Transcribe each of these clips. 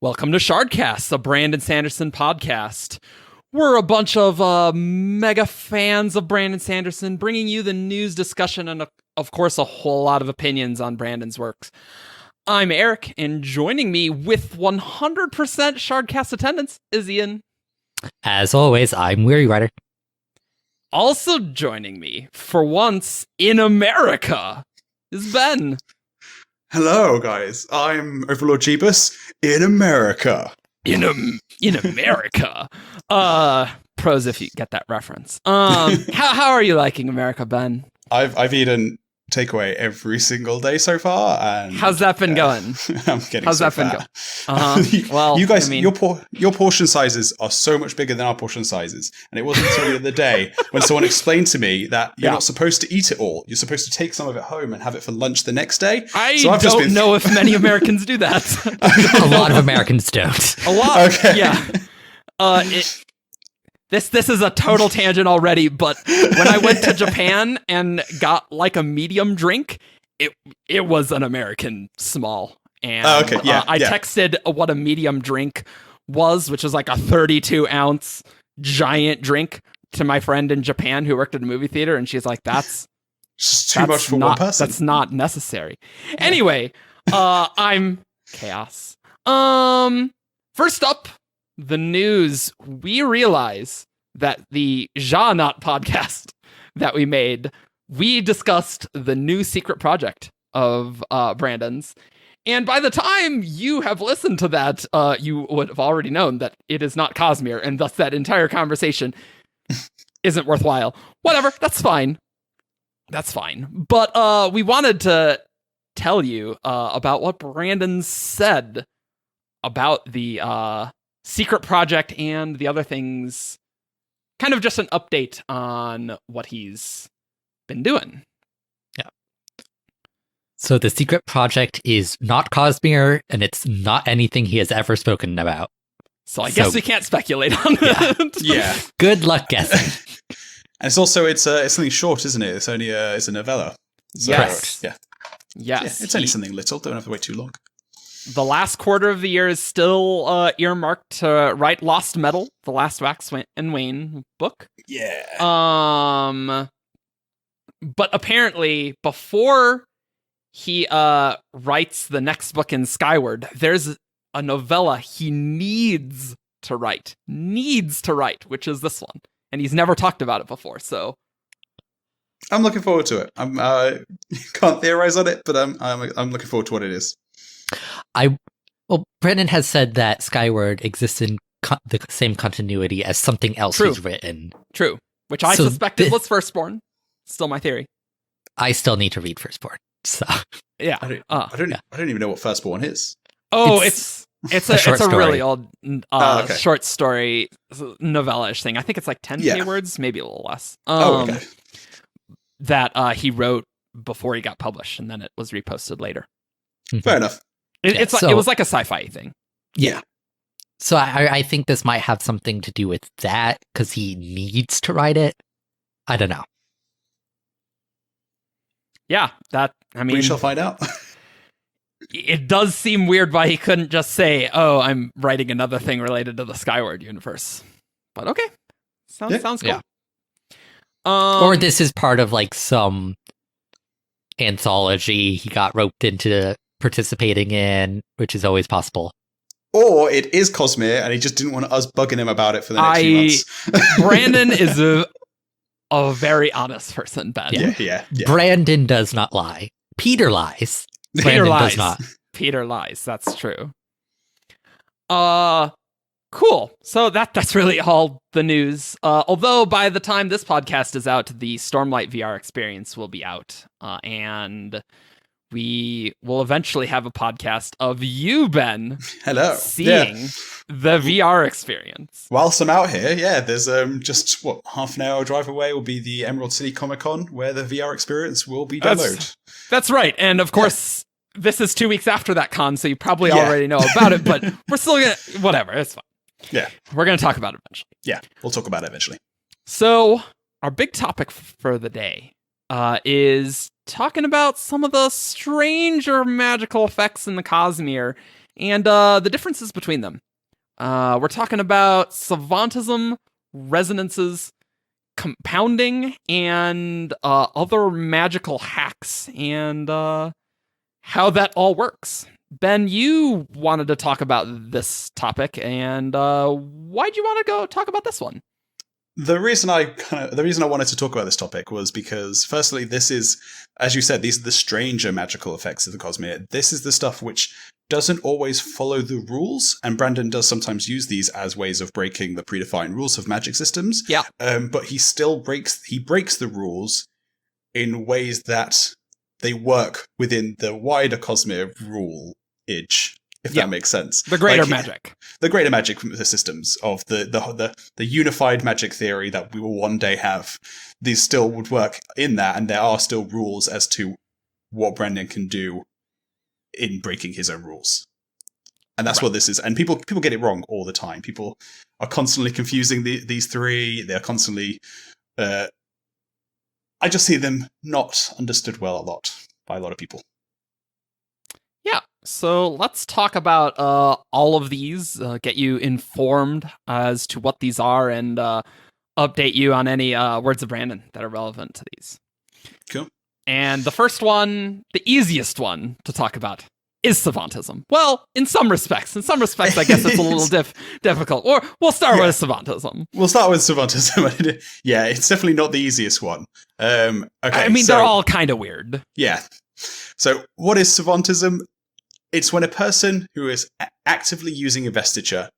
Welcome to Shardcast, a Brandon Sanderson podcast. We're a bunch of mega fans of Brandon Sanderson, bringing you the news, discussion, and of course a whole lot of opinions on Brandon's works. I'm Eric, and joining me with 100% Shardcast attendance is Ian. As always, I'm WeiryWriter. Also joining me, for once in America, is Ben. Hello, guys. I'm Overlord Jebus in America. In America. Pros if you get that reference. How are you liking America, Ben? I've eaten takeaway every single day so far, and how's that been going? I'm getting how's so that fat. been going? Well, you guys, I mean, your portion sizes are so much bigger than our portion sizes, and it wasn't until the other day when someone explained to me that you're not supposed to eat it all. You're supposed to take some of it home and have it for lunch the next day. I don't know if many Americans do that. A lot of Americans don't. A lot. Okay. Yeah. This is a total tangent already, but when I went to Japan and got like a medium drink, it was an American small. And I texted what a medium drink was, which is like a 32-ounce giant drink, to my friend in Japan who worked at a movie theater, and she's like, that's too much for one person. That's not necessary. Anyway, I'm chaos. First up, the news. We realize that the Jahnot podcast that we made, we discussed the new secret project of Brandon's. And by the time you have listened to that, you would have already known that it is not Cosmere, and thus that entire conversation isn't worthwhile. Whatever, that's fine. That's fine. But we wanted to tell you about what Brandon said about the secret project and the other things. Kind of just an update on what he's been doing. Yeah. So the secret project is not Cosmere, and it's not anything he has ever spoken about. So I guess we can't speculate on it. Yeah. Good luck guessing. And it's also it's something short, isn't it? It's only it's a novella. So, yes. Yeah. Yes. Yeah, it's only something little. Don't have to wait too long. The last quarter of the year is still earmarked to write Lost Metal, the last Wax and Wayne book. Yeah. But apparently, before he writes the next book in Skyward, there's a novella he needs to write, which is this one, and he's never talked about it before. So I'm looking forward to it. I'm can't theorize on it, but I'm looking forward to what it is. Brandon has said that Skyward exists in the same continuity as something else he's written. True. Which I suspected was Firstborn. Still my theory. I still need to read Firstborn. So yeah, I don't even know what Firstborn is. Oh, it's a really old short story novella-ish thing. I think it's like 10K words, maybe a little less. Okay. That he wrote before he got published, and then it was reposted later. Fair enough. It was like a sci-fi thing. Yeah. So I think this might have something to do with that, because he needs to write it. I don't know. Yeah, We shall find out. It does seem weird why he couldn't just say, "Oh, I'm writing another thing related to the Skyward universe." But okay, sounds cool. Yeah. Or this is part of like some anthology he got roped into participating in, which is always possible. Or it is Cosmere, and he just didn't want us bugging him about it for the next few months. Brandon is a very honest person, Ben. Yeah. Brandon does not lie. Peter lies. Brandon does not. Peter lies. That's true. Cool. So that's really all the news. Although by the time this podcast is out, the Stormlight VR experience will be out, and we will eventually have a podcast of you, Ben, seeing the VR experience. Whilst I'm out here, there's just half an hour drive away will be the Emerald City Comic Con, where the VR experience will be demoed. That's right, and of course, this is 2 weeks after that con, so you probably already know about it. But we're still gonna whatever. It's fine. Yeah, we're gonna talk about it eventually. Yeah, we'll talk about it eventually. So our big topic for the day is talking about some of the stranger magical effects in the Cosmere and the differences between them. We're talking about Savantism, resonances, compounding, and other magical hacks, and how that all works. Ben, you wanted to talk about this topic, and why'd you want to go talk about this one? The reason I wanted to talk about this topic was because, firstly, this is, as you said, these are the stranger magical effects of the Cosmere. This is the stuff which doesn't always follow the rules, and Brandon does sometimes use these as ways of breaking the predefined rules of magic systems. Yeah. But he still breaks the rules in ways that they work within the wider Cosmere rule-age, if that makes sense. The greater magic. The greater magic systems of the unified magic theory that we will one day have. These still would work in that, and there are still rules as to what Brandon can do in breaking his own rules. And that's what this is. And people get it wrong all the time. People are constantly confusing these three. They're constantly... I just see them not understood well by a lot of people. Yeah, so let's talk about all of these, get you informed as to what these are, and update you on any words of Brandon that are relevant to these. Cool. And the first one, the easiest one to talk about, is Savantism. Well, in some respects. I guess it's a little difficult. Or we'll start with Savantism. We'll start with Savantism. Yeah, it's definitely not the easiest one. Okay. I mean, they're all kind of weird. Yeah. So, what is Savantism? It's when a person who is actively using investiture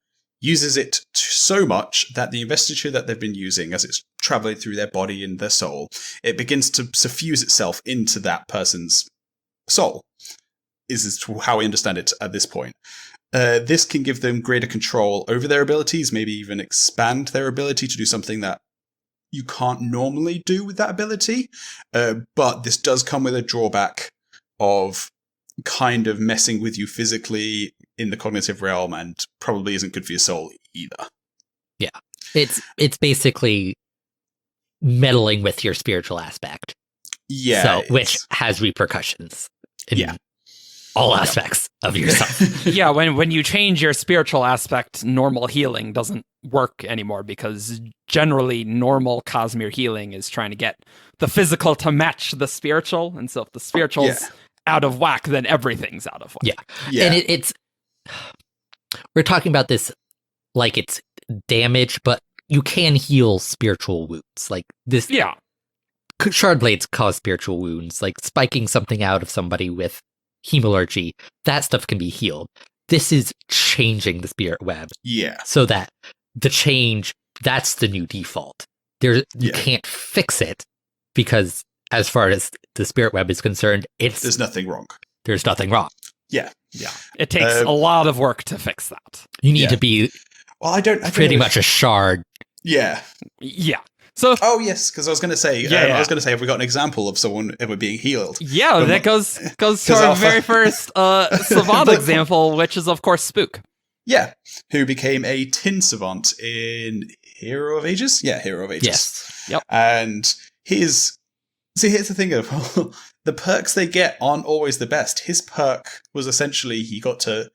uses it so much that the investiture that they've been using, as it's traveling through their body and their soul, it begins to suffuse itself into that person's soul. Is how I understand it at this point. This can give them greater control over their abilities, maybe even expand their ability to do something that you can't normally do with that ability. But this does come with a drawback of kind of messing with you physically in the cognitive realm, and probably isn't good for your soul either. Yeah. It's basically meddling with your spiritual aspect. Yeah. Which has repercussions. All aspects of yourself. Yeah, when you change your spiritual aspect, normal healing doesn't work anymore, because generally normal Cosmere healing is trying to get the physical to match the spiritual, and so if the spiritual's out of whack, then everything's out of whack. Yeah. And it's we're talking about this like it's damage, but you can heal spiritual wounds. Like this. Yeah. Shard blades cause spiritual wounds, like spiking something out of somebody with hemalurgy, that stuff can be healed. This is changing the spirit web. Yeah. So that the change, that's the new default. You can't fix it, because as far as the spirit web is concerned, there's nothing wrong. There's nothing wrong. Yeah. It takes a lot of work to fix that. You need to be I don't pretty much a shard. Yeah. Yeah. So, yes, because I was going to say, have we got an example of someone ever being healed? Yeah, that goes to our very first savant example, which is, of course, Spook. Yeah, who became a tin savant in Hero of Ages? Yeah, Hero of Ages. Yes. Yep. And here's the thing of the perks they get aren't always the best. His perk was essentially he got to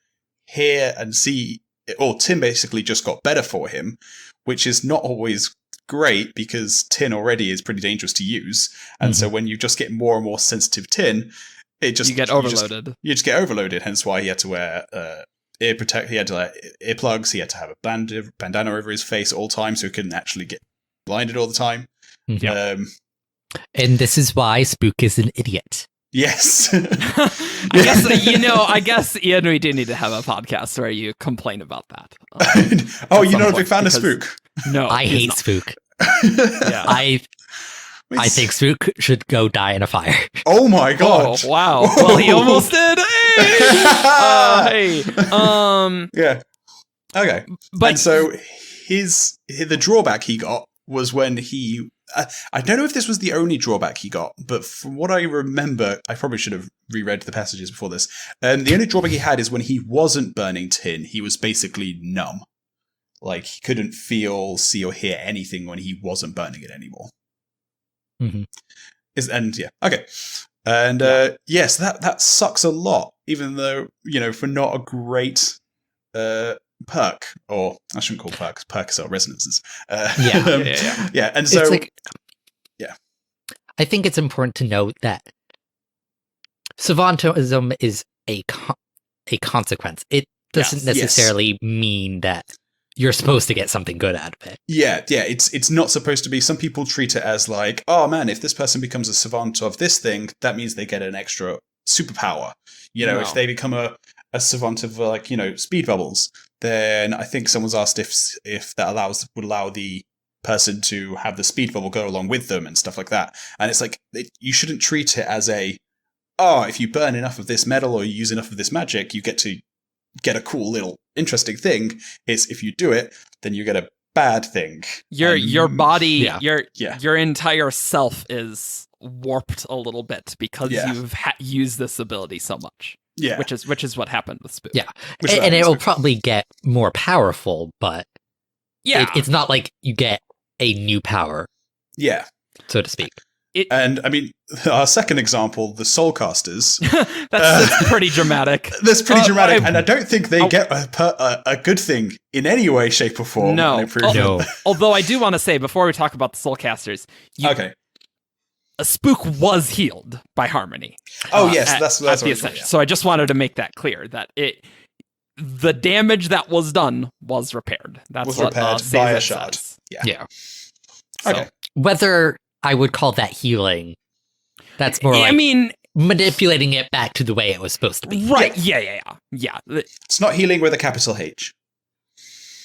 hear and see, or tin basically just got better for him, which is not always great, because tin already is pretty dangerous to use, and so when you just get more and more sensitive tin, you get overloaded. You just get overloaded. Hence why he had to wear ear protect. He had to wear earplugs. He had to have a bandana over his face all the time, so he couldn't actually get blinded all the time. And this is why Spook is an idiot. Yes. I guess Ian, we do need to have a podcast where you complain about that. You're not a big fan of Spook? No, I hate Spook. Yeah. I think Spook should go die in a fire. Oh my god! Oh, wow. Well, he almost did. Hey. Yeah. Okay. But and so the drawback he got was when he. I don't know if this was the only drawback he got, but from what I remember, I probably should have reread the passages before this. The only drawback he had is when he wasn't burning tin, he was basically numb. Like, he couldn't feel, see, or hear anything when he wasn't burning it anymore. Mm-hmm. Okay. And yes, that sucks a lot. even though, for not a great perk, or I shouldn't call perks are resonances. Yeah, and so... It's like, yeah. I think it's important to note that Savantism is a consequence. It doesn't necessarily mean that you're supposed to get something good out of it. Yeah, it's not supposed to be. Some people treat it as like, oh man, if this person becomes a savant of this thing, that means they get an extra superpower. If they become a savant of speed bubbles, then I think someone's asked if that would allow the person to have the speed bubble go along with them and stuff like that. And it's like, you shouldn't treat it as if you burn enough of this metal or you use enough of this magic, you get to get a cool little interesting thing. It's if you do it, then you get a bad thing. Your body, your entire self is warped a little bit because you've used this ability so much. Yeah, which is what happened with Spook. Yeah, and it will probably get more powerful, but it's not like you get a new power. Yeah, so to speak. And I mean, our second example, the Soulcasters. that's pretty dramatic. That's pretty dramatic, and I don't think they get a good thing in any way, shape, or form. No. Although I do want to say, before we talk about the Soulcasters, a Spook was healed by Harmony. Oh yes, that's at the Ascension. So I just wanted to make that clear that the damage that was done was repaired. That's was what repaired by a shard. Says. Yeah. Okay. Whether I would call that healing, that's more manipulating it back to the way it was supposed to be. Right. Yeah. It's not healing with a capital H.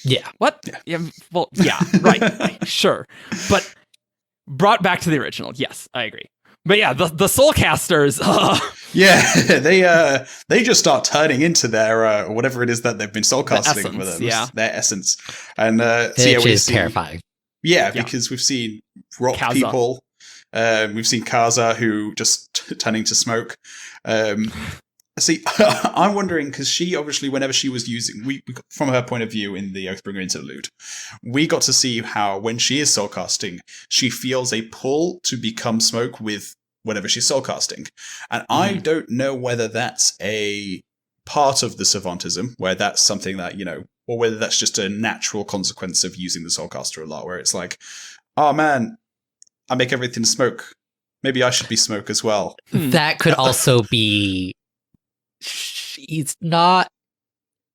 Yeah. What? Yeah. Well, yeah. Right. Sure. But brought back to the original. Yes, I agree. But yeah, the Soulcasters. They just start turning into their whatever it is that they've been soulcasting with them. Yeah, their essence, and which is terrifying. Yeah, because we've seen rock Kaza. people. We've seen Kaza, who just turning to smoke. See, I'm wondering, because she obviously, whenever she was using, from her point of view in the Oathbringer interlude, we got to see how when she is soulcasting, she feels a pull to become smoke with whatever she's soulcasting. And I don't know whether that's a part of the Savantism, where that's something that, or whether that's just a natural consequence of using the Soulcaster a lot, where it's like, oh man, I make everything smoke. Maybe I should be smoke as well. That could also be... She's not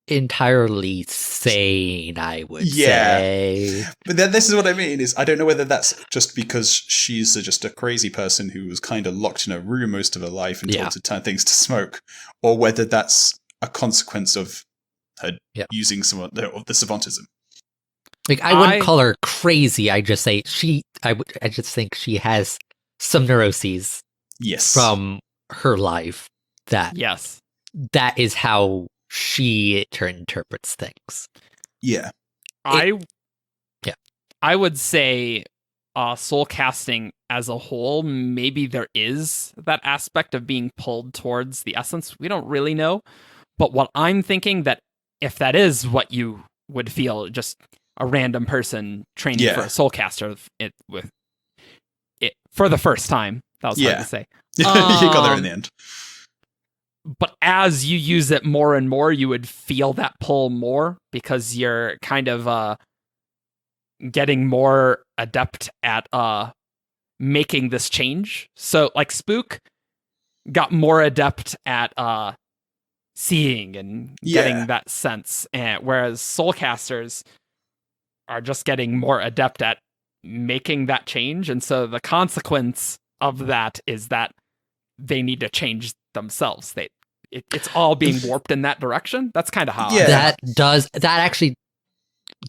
entirely sane, I would say. But then this is what I mean, is I don't know whether that's just because she's just a crazy person who was kind of locked in a room most of her life and told to turn things to smoke, or whether that's a consequence of her using some of the Savantism. Like, I wouldn't call her crazy. I just say I just think she has some neuroses from her life that that is how she interprets things. Yeah. I would say soul casting as a whole, maybe there is that aspect of being pulled towards the essence. We don't really know. But what I'm thinking, that if that is what you would feel, just a random person training for a soul caster with it for the first time, that was hard to say. You got there in the end. But as you use it more and more, you would feel that pull more, because you're kind of getting more adept at making this change. So, like, Spook got more adept at seeing and getting that sense, whereas Soulcasters are just getting more adept at making that change. And so the consequence of that is that they need to change themselves. It's all being warped in that direction. That's kind of how that actually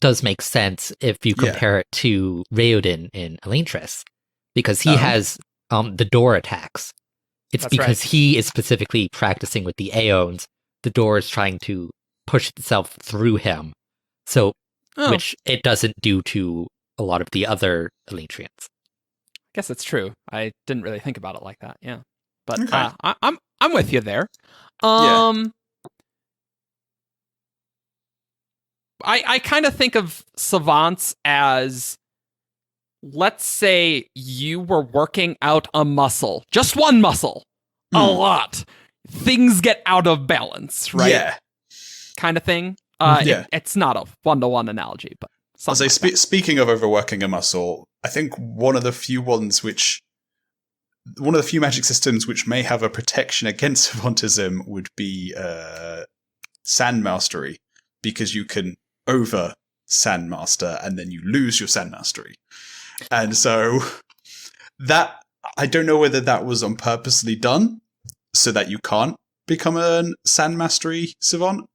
does make sense if you compare it to Raoden in Elantris, because he has the door attacks. It's because he is specifically practicing with the Aeons. The door is trying to push itself through him, so which it doesn't do to a lot of the other Elantrians. I guess it's true. I didn't really think about it like that. Yeah, but I'm with you there. I kind of think of savants as, let's say you were working out a muscle, just one muscle, a lot. things get out of balance, right? Yeah. Kind of thing. It's not a one-to-one analogy, but something like that. Speaking of overworking a muscle, I think one of the few magic systems which may have a protection against Savantism would be Sand Mastery, because you can over Sand Master and then you lose your Sand Mastery. And so that, I don't know whether that was on purposely done so that you can't become a Sand Mastery Savant,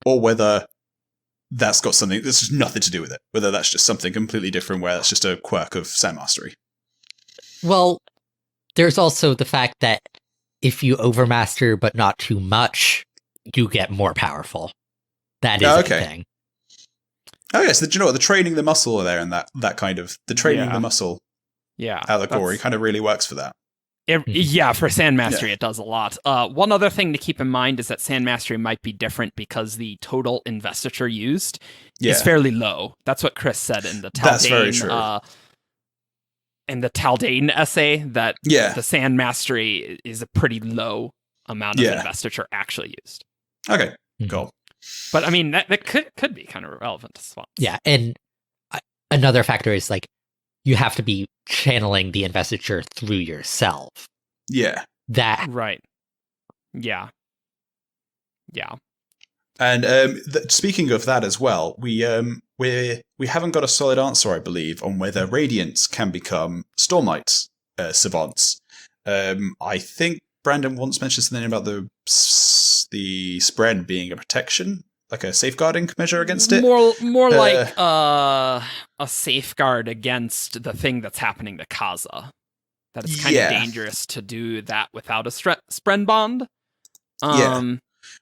or whether that's got something that's just nothing to do with it. Whether that's just something completely different where that's just a quirk of Sand Mastery. Well, there's also the fact that if you overmaster but not too much, you get more powerful. That is a thing. Oh yes, do you know what? The training the muscle there and that kind of the training the muscle allegory kind of really works for that. For Sand Mastery, it does a lot. One other thing to keep in mind is that Sand Mastery might be different because the total investiture used is fairly low. That's what Chris said in the Taldane. That's very true. In the Taldane essay, that the Sand Mastery is a pretty low amount of investiture actually used. Okay, cool. But I mean, that could be kind of relevant as well. Yeah, and another factor is like you have to be channeling the investiture through yourself. Yeah. Right. Yeah. And speaking of that as well, we haven't got a solid answer, I believe, on whether Radiants can become Stormlight savants. I think Brandon once mentioned something about the spread being a protection, like a safeguarding measure against it. More like a safeguard against the thing that's happening to Kaza. That it's kind of dangerous to do that without a Spren bond.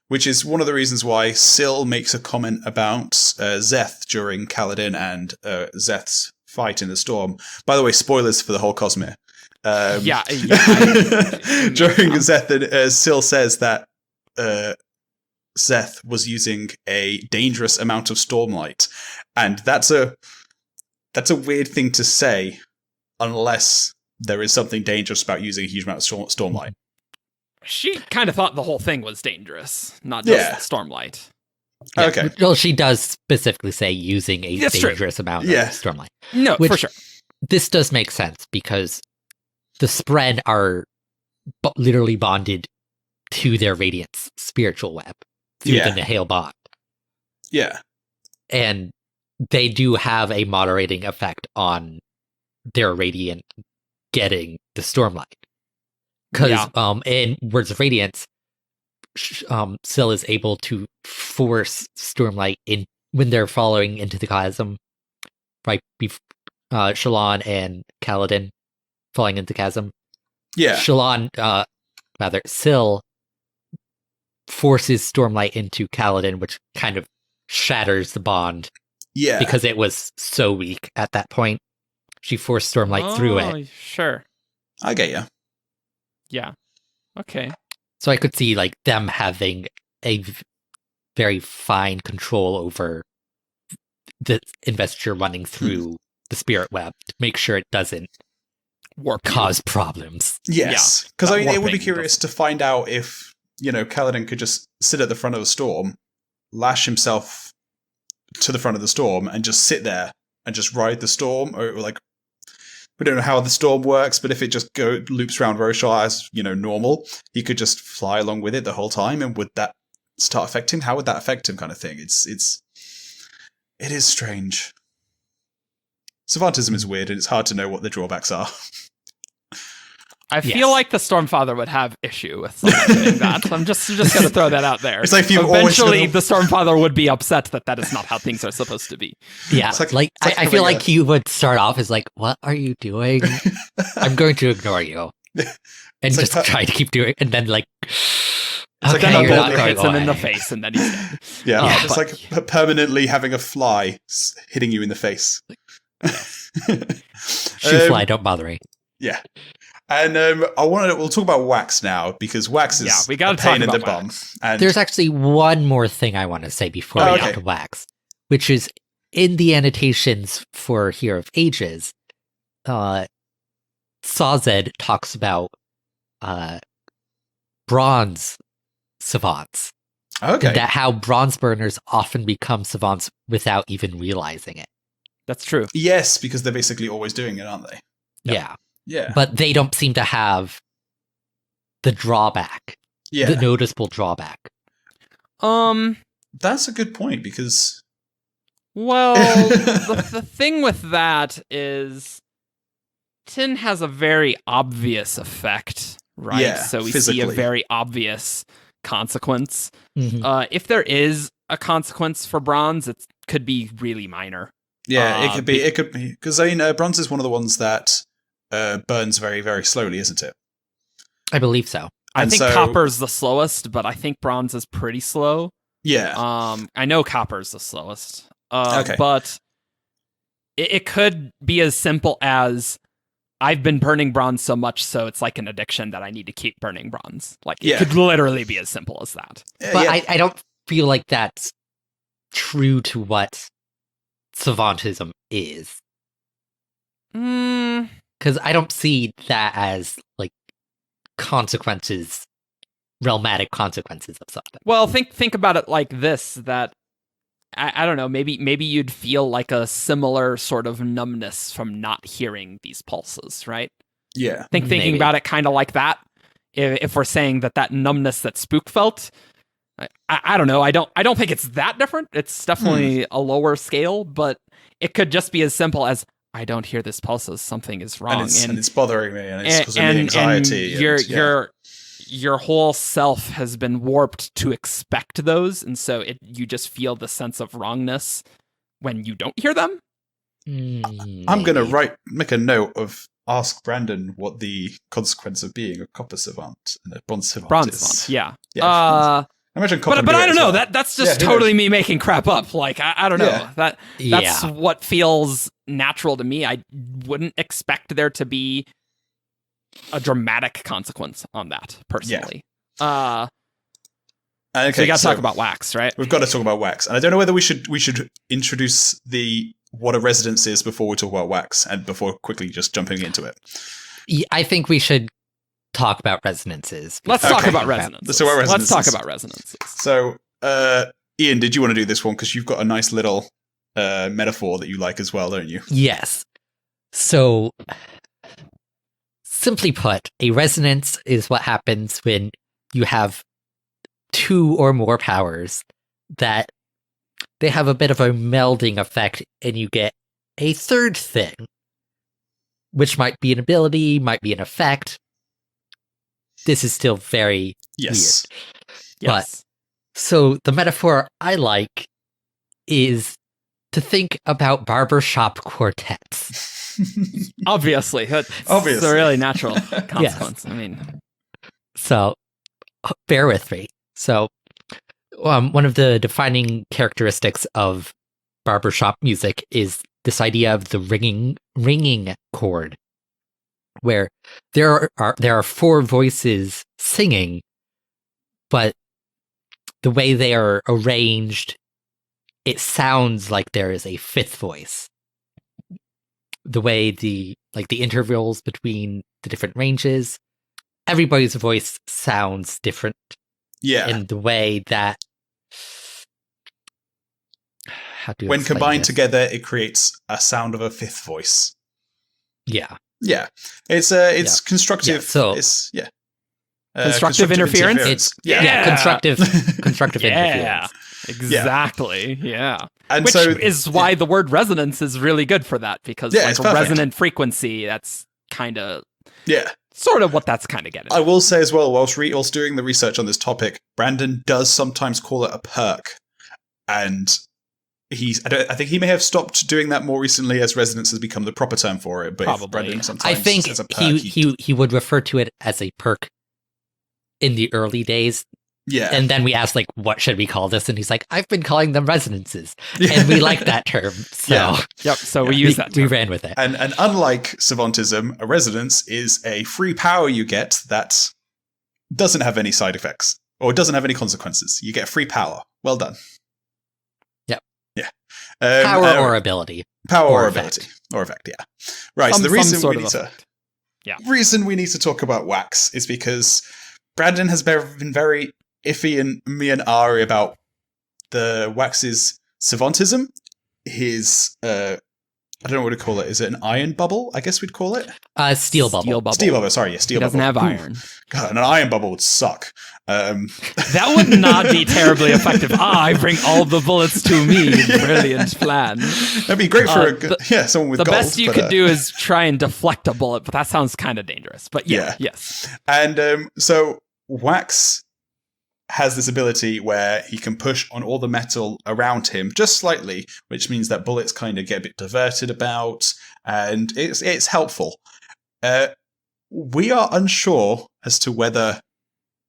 Which is one of the reasons why Syl makes a comment about Szeth during Kaladin and Szeth's fight in the storm. By the way, spoilers for the whole Cosmere. During Szeth, and Syl says that Szeth was using a dangerous amount of Stormlight, and that's a weird thing to say unless there is something dangerous about using a huge amount of Stormlight. She kind of thought the whole thing was dangerous, not just Stormlight. Yeah. Okay. Well, she does specifically say using a dangerous amount of Stormlight. No, for sure. This does make sense because the spread are literally bonded to their Radiant's spiritual web through the Nihil bond. Yeah. And they do have a moderating effect on their Radiant getting the Stormlight. Because in Words of Radiance, Syl is able to force Stormlight in when they're following into the chasm, right? Shallan and Kaladin falling into the chasm. Yeah. Syl forces Stormlight into Kaladin, which kind of shatters the bond. Yeah. Because it was so weak at that point. She forced Stormlight through it. Sure. I get you. Yeah. Okay. So I could see like them having a very fine control over the investiture running through the spirit web to make sure it doesn't cause problems. Yes. Because I mean, it would be curious to find out if, Kaladin could just sit at the front of the storm, lash himself to the front of the storm, and just sit there and just ride the storm, or like, we don't know how the storm works, but if it just loops around Roshar as, normal, he could just fly along with it the whole time, and would that start affecting him? How would that affect him kind of thing? It is strange. Savantism is weird, and it's hard to know what the drawbacks are. I feel like the Stormfather would have issue with doing that. I'm just going to throw that out there. It's like eventually the Stormfather would be upset that is not how things are supposed to be. Yeah, I feel like he would start off as like, "What are you doing? I'm going to ignore you," and just try to keep doing it, and then like, okay, you're not hits him in the face, and then he's dead. Yeah, it's like permanently having a fly hitting you in the face. Shoot fly, don't bother me. Yeah. And we'll talk about Wax now, because Wax is we gotta a pain in talk the about bum. Wax. And there's actually one more thing I want to say before we get to Wax, which is in the annotations for Hero of Ages, Sazed talks about bronze savants. Okay. And that how bronze burners often become savants without even realizing it. That's true. Yes, because they're basically always doing it, aren't they? Yeah. Yeah. But they don't seem to have the drawback, Yeah. the noticeable drawback. That's a good point, because... Well, the thing with that is tin has a very obvious effect, right? Yeah, so we physically. see a very obvious consequence. Mhm. If there is a consequence for bronze, it could be really minor. Yeah, it could be. Because, I mean, bronze is one of the ones that burns very, very slowly, isn't it? I believe so. I think copper's the slowest, but I think bronze is pretty slow. Yeah. I know copper's the slowest. Okay. But it could be as simple as I've been burning bronze so much, so it's like an addiction that I need to keep burning bronze. Like, it could literally be as simple as that. But I don't feel like that's true to what Savantism is. Because I don't see that as, like, consequences, realmatic consequences of something. Well, think about it like this, that I don't know, maybe you'd feel like a similar sort of numbness from not hearing these pulses, right? Yeah. Thinking about it kind of like that. If we're saying that numbness that Spook felt, I don't know. I don't think it's that different. It's definitely a lower scale, but it could just be as simple as I don't hear this pulses. Something is wrong, and it's bothering me, and it's causing me anxiety. And your whole self has been warped to expect those, and so you just feel the sense of wrongness when you don't hear them. I'm gonna make a note of ask Brandon what the consequence of being a copper savant and a bronze savant is. Yeah. I imagine copper. But I don't know. That's just totally me making crap up. Like I don't know. That's what feels natural to me. I wouldn't expect there to be a dramatic consequence on that, personally. Okay, so we got to talk about wax, right? We've got to talk about wax, and I don't know whether we should introduce what a resonance is before we talk about wax, and before quickly just jumping into it. I think we should talk about resonances. Let's talk about resonances. Let's talk about resonances. So, Ian, did you want to do this one? Because you've got a nice little metaphor that you like as well, don't you? Yes. So, simply put, a resonance is what happens when you have two or more powers that they have a bit of a melding effect, and you get a third thing, which might be an ability, might be an effect. This is still very weird. Yes. But, so the metaphor I like is to think about barbershop quartets. Obviously. It's a really natural consequence. Yes. I mean. So, bear with me. So, one of the defining characteristics of barbershop music is this idea of the ringing chord, where there are four voices singing, but the way they are arranged, it sounds like there is a fifth voice. The way the intervals between the different ranges, everybody's voice sounds different. Yeah. In the way that, when combined together, it creates a sound of a fifth voice. Yeah. Yeah. It's constructive. Yeah, so constructive interference. Constructive interference. Yeah. Exactly. Yeah. And which is why the word resonance is really good for that, because like a resonant frequency, that's kind of sort of what that's kind of getting. I will say as well, whilst doing the research on this topic, Brandon does sometimes call it a perk, and I think he may have stopped doing that more recently as resonance has become the proper term for it. But probably. Brandon sometimes I think says a perk, he would refer to it as a perk in the early days. Yeah. And then we asked, like, what should we call this? And he's like, I've been calling them resonances. And we like that term. So so we use that term. We ran with it. And unlike Savantism, a resonance is a free power you get that doesn't have any side effects, or doesn't have any consequences. You get free power. Well done. Yep. Yeah. Power or ability. Power or ability. Or effect, yeah. Right, so the reason we need to talk about wax is because Brandon has been very iffy and me and Ari about the Wax's Savantism. His I don't know what to call it. Is it an iron bubble? I guess we'd call it. Steel bubble. Steel bubble. Sorry, yeah, steel he bubble. Doesn't have iron. God, an iron bubble would suck. That would not be terribly effective. I bring all the bullets to me. Brilliant plan. That'd be great for someone with the gold. The best you could do is try and deflect a bullet, but that sounds kind of dangerous. But yes. And so Wax has this ability where he can push on all the metal around him just slightly, which means that bullets kind of get a bit diverted about, and it's helpful. We are unsure as to whether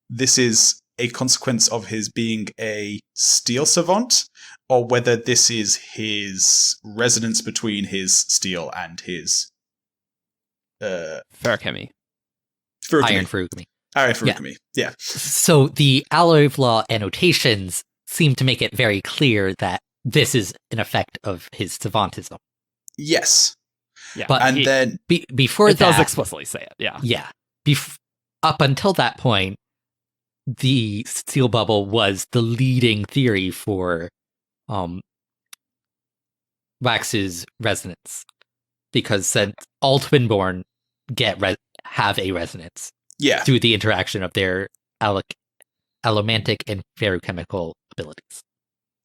this is a consequence of his being a steel savant, or whether this is his resonance between his steel and his Feruchemy. Iron Feruchemy. Iron Feruchemy, yeah. So the Alloy of Law annotations seem to make it very clear that this is an effect of his Savantism. Yes. Yeah. But then before it that, does explicitly say it, yeah. Yeah. Up until that point, the steel bubble was the leading theory for Wax's resonance, because all Twinborn have a resonance. Yeah. Through the interaction of their allomantic and feruchemical abilities.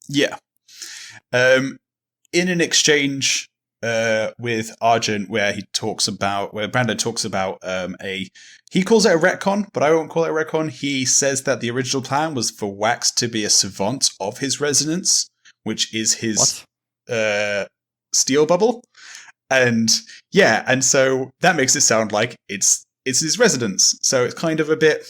Yeah. In an exchange with Argent where Brandon talks about he calls it a retcon, but I won't call it a retcon. He says that the original plan was for Wax to be a savant of his resonance, which is his steel bubble. And so that makes it sound like it's his resonance. So it's kind of a bit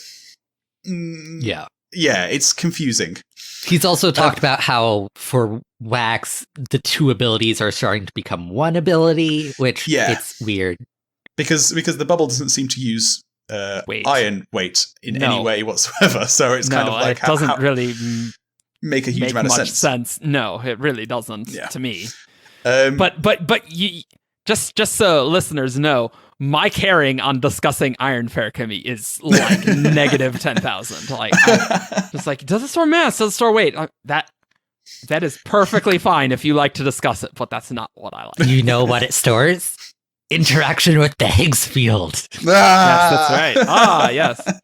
yeah, it's confusing. He's also talked about how for Wax, the two abilities are starting to become one ability, which it's weird. Because the bubble doesn't seem to use iron weight in any way whatsoever. So it's kind of like it doesn't really make a huge amount of sense. No, it really doesn't to me. But you just so listeners know, my caring on discussing iron feruchemy is like negative 10,000. Like, just like, does it store mass? Does it store weight? That is perfectly fine if you like to discuss it, but that's not what I like. You know what it stores? Interaction with the Higgs field. Yes, that's right. Yes.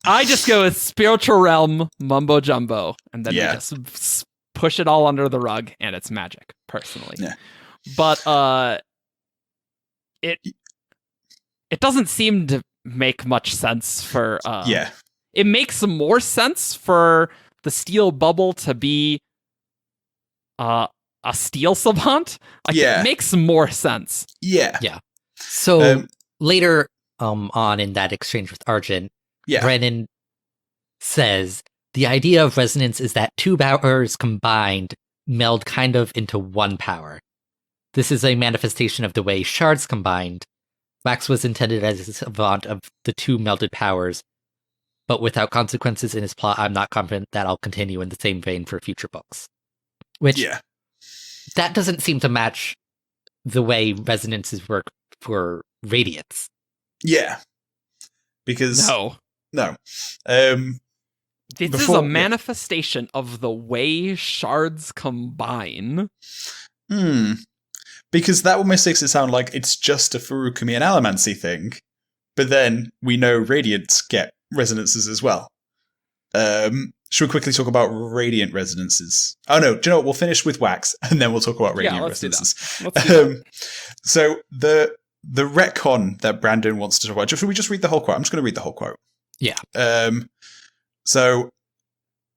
I just go with spiritual realm mumbo jumbo, and then we just push it all under the rug, and it's magic, personally. Yeah. But it doesn't seem to make much sense for... It makes more sense for the steel bubble to be a steel savant. Like, it makes more sense. Yeah. Yeah. So later on in that exchange with Argent, Brennan says, the idea of resonance is that two powers combined meld kind of into one power. This is a manifestation of the way shards combined. Wax was intended as a savant of the two melded powers, but without consequences in his plot, I'm not confident that I'll continue in the same vein for future books. Which, that doesn't seem to match the way resonances work for radiance. Yeah. Because... No. This is a manifestation of the way shards combine. Because that almost makes it sound like it's just a Feruchemy and Allomancy thing, but then we know Radiants get resonances as well. Should we quickly talk about Radiant resonances? Oh no, do you know what? We'll finish with Wax, and then we'll talk about Radiant resonances. So the retcon that Brandon wants to talk about, should we just read the whole quote? I'm just going to read the whole quote. Yeah. So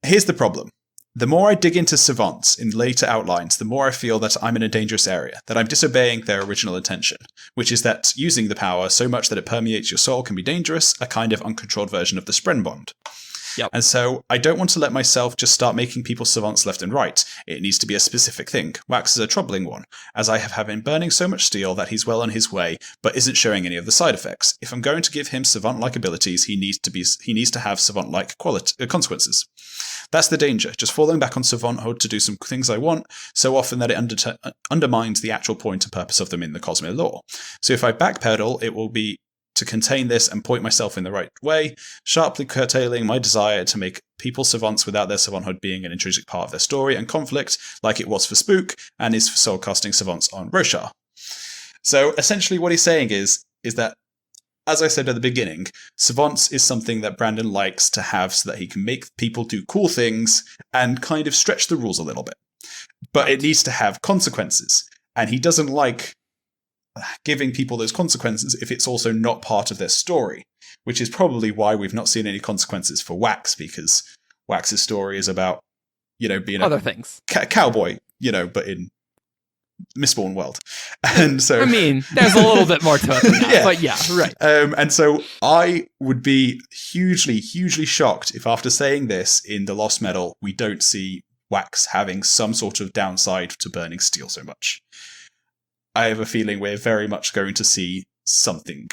here's the problem. The more I dig into savants in later outlines, the more I feel that I'm in a dangerous area, that I'm disobeying their original intention, which is that using the power so much that it permeates your soul can be dangerous, a kind of uncontrolled version of the Sprenbond. Yep. And so I don't want to let myself just start making people savants left and right. It needs to be a specific thing. Wax is a troubling one, as I have been burning so much steel that he's well on his way, but isn't showing any of the side effects. If I'm going to give him savant-like abilities, he needs to have savant-like consequences. That's the danger, just falling back on savanthood to do some things I want, so often that it undermines the actual point and purpose of them in the Cosmere lore. So if I backpedal, it will be to contain this and point myself in the right way, sharply curtailing my desire to make people savants without their savanthood being an intrinsic part of their story and conflict, like it was for Spook and is for soulcasting savants on Roshar. So essentially what he's saying is that, as I said at the beginning, savants is something that Brandon likes to have so that he can make people do cool things and kind of stretch the rules a little bit. But it needs to have consequences. And he doesn't like giving people those consequences if it's also not part of their story, which is probably why we've not seen any consequences for Wax, because Wax's story is about, being other things. Cowboy, but in Mistborn world. And so I mean, there's a little bit more to it than that, but yeah, right. And so I would be hugely, hugely shocked if after saying this in the Lost Metal, we don't see Wax having some sort of downside to burning steel so much. I have a feeling we're very much going to see something.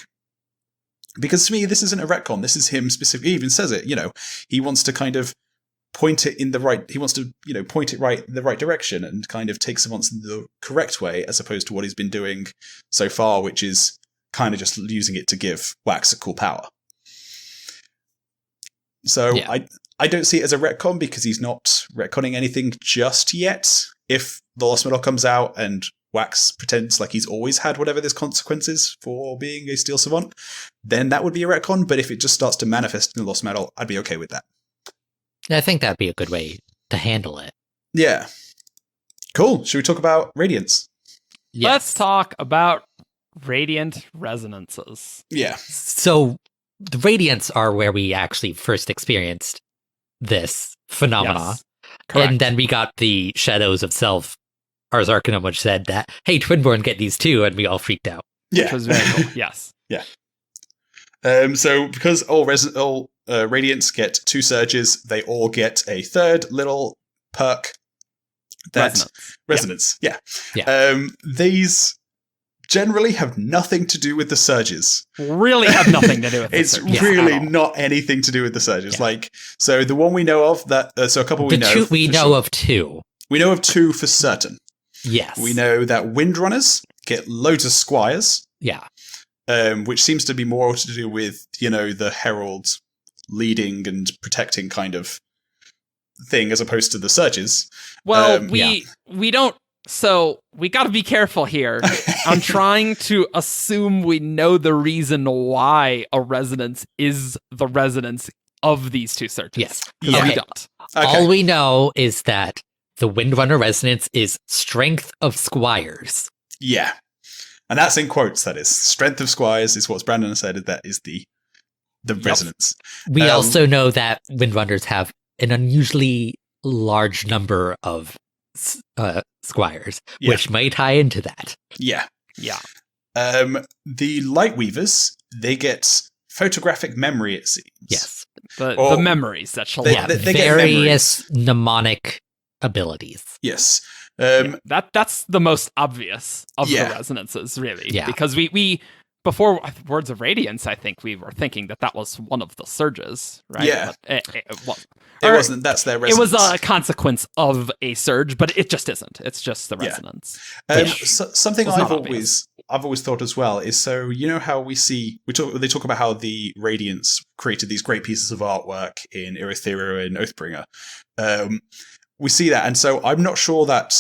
Because to me, this isn't a retcon. This is him specifically. He even says it, he wants to kind of point it in the right, he wants to, point it right in the right direction and kind of take savants in the correct way, as opposed to what he's been doing so far, which is kind of just using it to give Wax a cool power. So yeah. I don't see it as a retcon because he's not retconning anything just yet. If the Lost Metal comes out and Wax pretends like he's always had whatever this consequence is for being a steel savant, then that would be a retcon. But if it just starts to manifest in the Lost Metal, I'd be okay with that. I think that'd be a good way to handle it. Yeah. Cool. Should we talk about Radiance? Yes. Let's talk about Radiant Resonances. Yeah. So the Radiants are where we actually first experienced this phenomena. Yes. And then we got the Shadows of Self, Ars Arcanum, which said that, hey, Twinborn get these too, and we all freaked out. Yeah. Which was very cool. Yes. Yeah. So because all Radiants get 2 surges, they all get a third little perk. Resonance. Yeah. These generally have nothing to do with the surges. Really have nothing to do with the it's surges. Really not anything to do with the surges. Yeah. So the one we know of, so a couple we know. We know of 2. We know of 2 for certain. Yes. We know that Windrunners get loads of squires. Yeah. Which seems to be more to do with, the heralds leading and protecting kind of thing as opposed to the surges. Well, we don't. So we got to be careful here. I'm trying to assume we know the reason why a resonance is the resonance of these 2 surges. Yes. Yeah. We don't. Okay. All we know is that the Windrunner resonance is strength of squires. Yeah. And that's in quotes, that is. Strength of squires is what Brandon said, that is the resonance. We also know that Windrunners have an unusually large number of squires, which may tie into that. Yeah. Yeah. The Lightweavers, they get photographic memory, it seems. Yes. The memories that shall they various mnemonic abilities. Yes. That's the most obvious of the resonances, really. Yeah. Because we before Words of Radiance, I think we were thinking that was one of the surges, right? Yeah. But it wasn't. That's their resonance. It was a consequence of a surge, but it just isn't. It's just the resonance. Something I've always thought as well is, so how they talk about how the Radiants created these great pieces of artwork in Irithyra and Oathbringer. We see that, and so I'm not sure that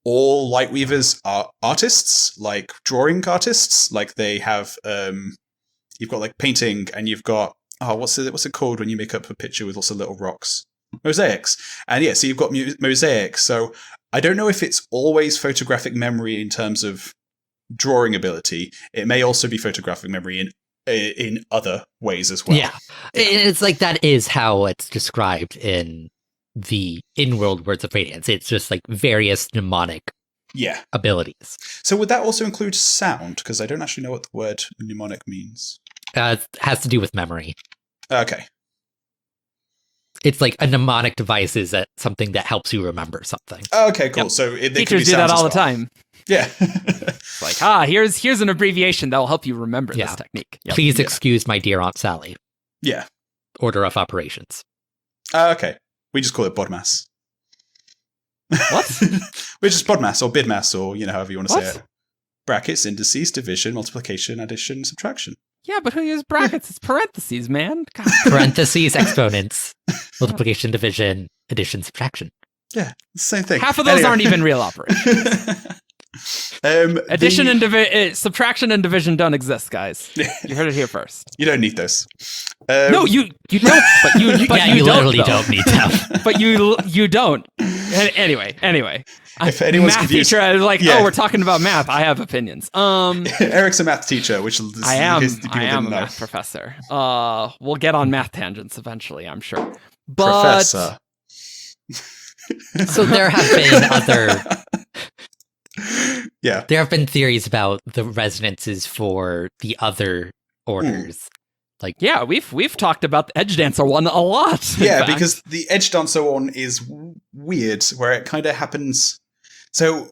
all Lightweavers are artists, like drawing artists. Like they have, you've got like painting, and you've got what's it called when you make up a picture with lots of little rocks? Mosaics. And so you've got mosaics. So I don't know if it's always photographic memory in terms of drawing ability. It may also be photographic memory in other ways as well. Yeah, it's like that is how it's described in the in-world Words of Radiance. It's just like various mnemonic abilities. So would that also include sound? Because I don't actually know what the word mnemonic means. It has to do with memory. Okay. It's like a mnemonic device is something that helps you remember something. Okay, cool. Yep. So teachers do that all the time. Yeah. It's like, here's an abbreviation that will help you remember this technique. Yep. Please excuse my dear Aunt Sally. Yeah. Order of operations. Okay. We just call it BODMAS. What? We just BODMAS or BIDMAS or however you want to say What? it. Brackets, indices, division, multiplication, addition, subtraction. Yeah, but who uses brackets? It's parentheses, man. God. Parentheses, exponents, multiplication, division, addition, subtraction. Yeah, same thing. Half of those aren't even real operations. Addition and subtraction and division don't exist, guys. You heard it here first. You don't need those. No, you don't. But you literally don't need them. But you don't. Anyway. If anyone's math confused, teacher, I was like, oh, we're talking about math. I have opinions. Eric's a math teacher, which I am a math professor. We'll get on math tangents eventually, I'm sure. But Professor. So there have been other. Yeah. There have been theories about the resonances for the other orders. Like, yeah, we've talked about the Edgedancer one a lot. Yeah, because the Edgedancer one is weird, where it kind of happens. So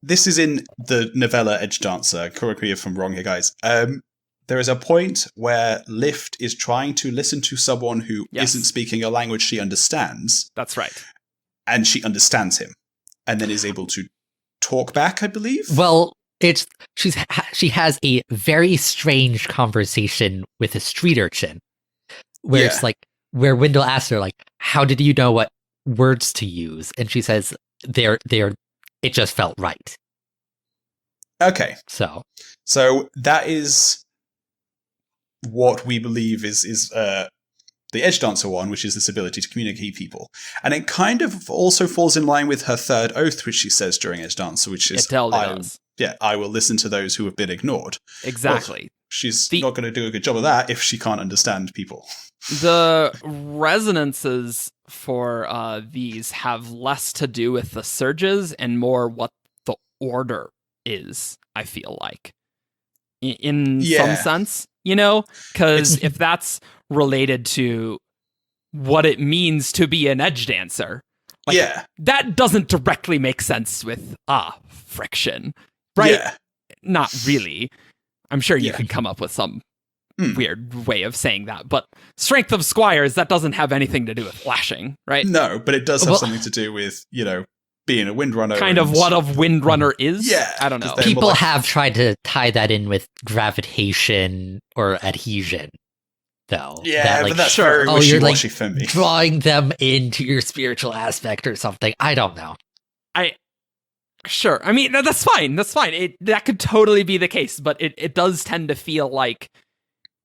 this is in the novella Edgedancer. Correct me if I'm wrong here, guys. There is a point where Lift is trying to listen to someone who isn't speaking a language she understands. That's right. And she understands him, and then is able to talk back, I believe. Well, she has a very strange conversation with a street urchin, where it's like, where Wendell asks her, like, how did you know what words to use? And she says, it just felt right. Okay. So that is what we believe is the Edgedancer one, which is this ability to communicate people. And it kind of also falls in line with her third oath, which she says during Edgedancer, which is, I will listen to those who have been ignored. Exactly. Well, she's not going to do a good job of that if she can't understand people. The resonances for these have less to do with the surges and more what the order is, I feel like. In some sense, because if that's related to what it means to be an Edgedancer, that doesn't directly make sense with friction, right? Yeah. Not really. I'm sure you could come up with some weird way of saying that, but strength of squires, that doesn't have anything to do with flashing, right? No, but it does have something to do with, being a Windrunner. Kind of what a Windrunner is? Yeah. I don't know. People have tried to tie that in with gravitation or adhesion, though. Yeah, but that's very wishy-washy for me. Drawing them into your spiritual aspect or something. I don't know. Sure. I mean, that's fine. That's fine. That could totally be the case, but it does tend to feel like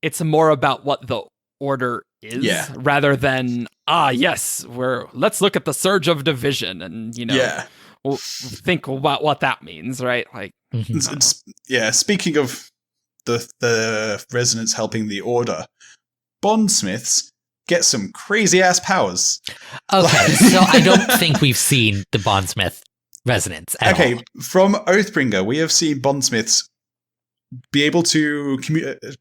it's more about what the order is rather than let's look at the surge of division and we'll think about what that means, right? Like speaking of the resonance helping the order, Bondsmiths get some crazy ass powers. Okay, so I don't think we've seen the Bondsmith resonance at all. From Oathbringer we have seen Bondsmiths be able to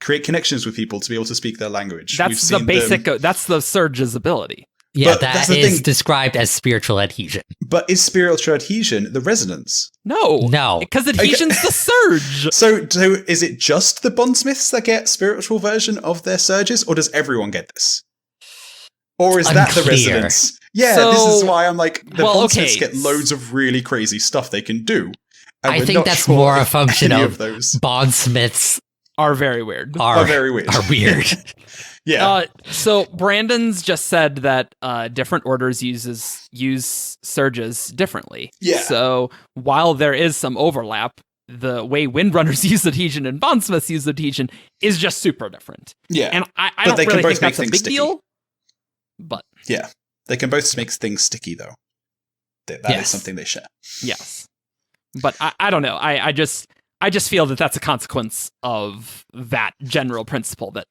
create connections with people to be able to speak their language. That's the basic. That's the Surge's ability. Yeah, but that is described as spiritual adhesion. But is spiritual adhesion the resonance? No, because adhesion's the surge. So is it just the Bondsmiths that get spiritual version of their surges, or does everyone get this? Or is that the resonance? Yeah, this is why I'm like, the Bondsmiths get loads of really crazy stuff they can do. I think that's more a function of those Bondsmiths are very weird. Are very weird. Are weird. Yeah. So Brandon's just said that different orders use surges differently. Yeah. So while there is some overlap, the way Windrunners use adhesion and Bondsmiths use adhesion is just super different. Yeah. And I don't really think that's a big deal. But yeah, they can both make things sticky though. That is something they share. Yes. But I don't know. I just feel that that's a consequence of that general principle that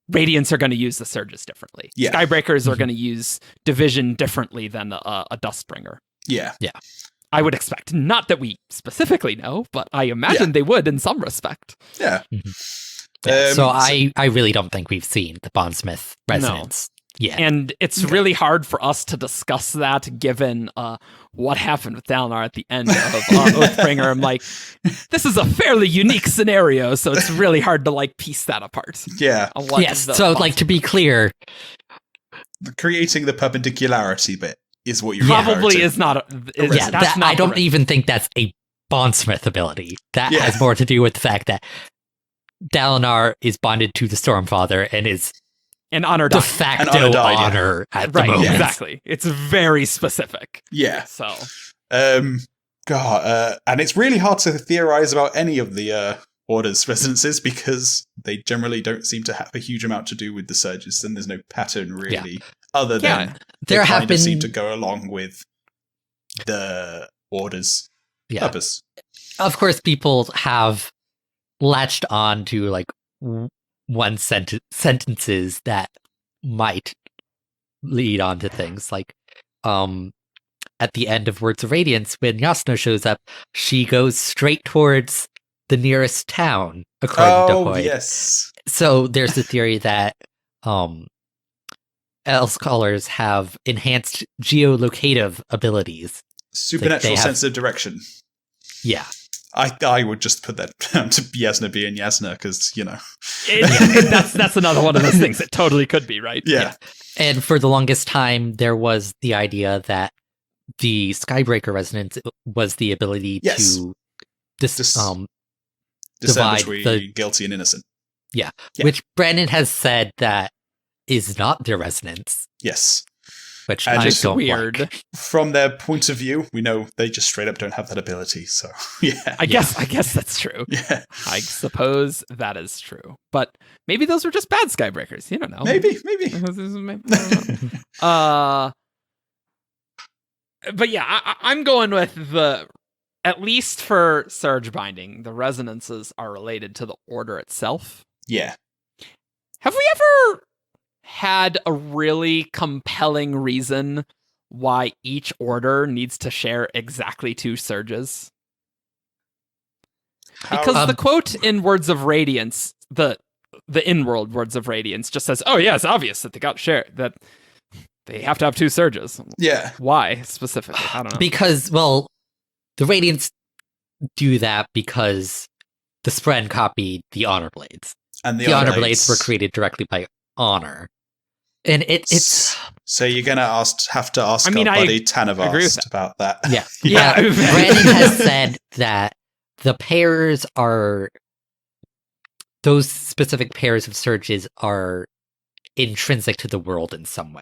Radiants are going to use the surges differently. Yeah. Skybreakers are going to use division differently than a Dustbringer. Yeah. Yeah. I would expect. Not that we specifically know, but I imagine they would in some respect. Yeah. So I really don't think we've seen the Bondsmith resonance. Yeah. And it's really hard for us to discuss that given what happened with Dalinar at the end of Oathbringer. I'm like, this is a fairly unique scenario, so it's really hard to piece that apart. Yeah. Yes, so to be clear, creating the perpendicularity bit is what you're probably is not. I don't even think that's a Bondsmith ability. That has more to do with the fact that Dalinar is bonded to the Stormfather and is And Honor de died. facto And Honor died, honor at the Right, moment. exactly. It's very specific. Yeah. So, And it's really hard to theorize about any of the Order's resonances because they generally don't seem to have a huge amount to do with the surges, and there's no pattern really, other than they kind of seem to go along with the Order's purpose. Of course, people have latched on to like one sentences that might lead on to things like at the end of Words of Radiance, when Yasna shows up, she goes straight towards the nearest town, according to Hoy. Yes. So there's the theory that L scholars have enhanced geolocative abilities. Supernatural sense of direction. Yeah. I would just put that down to Yasna being Yasna, because, that's another one of those things that totally could be, right? Yeah. And for the longest time, there was the idea that the Skybreaker resonance was the ability to discern divide between the guilty and innocent. Yeah, which Brandon has said that is not their resonance. Yes. Which and I just don't weird. like. From their point of view, we know they just straight up don't have that ability. So I guess that's true. Yeah. I suppose that is true. But maybe those were just bad Skybreakers. You don't know. Maybe. But yeah, I'm going with at least for Surge Binding, the resonances are related to the Order itself. Yeah. Have we ever had a really compelling reason why each Order needs to share exactly 2 surges? Because the quote in Words of Radiance, the in-world Words of Radiance, just says, "Oh yeah, it's obvious that they got shared, that they have to have 2 surges." Yeah. Why specifically? I don't know. Because, well, the Radiants do that because the Spren copied the Honor Blades. And the Honor Blades were created directly by Honor. And it's... So you're going to have to ask our buddy Tanavast about that. Yeah. Yeah. Brandon has said that the pairs are... Those specific pairs of surges are intrinsic to the world in some way.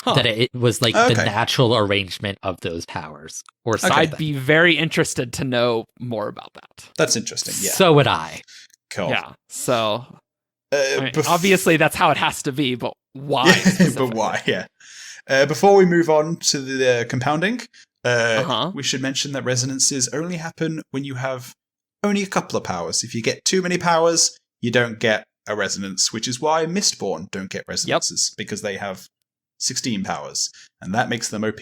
Huh. That it was like the natural arrangement of those powers. Or something. I'd be very interested to know more about that. That's interesting, yeah. So would I. Cool. Yeah, so... obviously, that's how it has to be, but why? But why, yeah. Before we move on to the compounding, we should mention that resonances only happen when you have only a couple of powers. If you get too many powers, you don't get a resonance, which is why Mistborn don't get resonances, because they have 16 powers, and that makes them OP.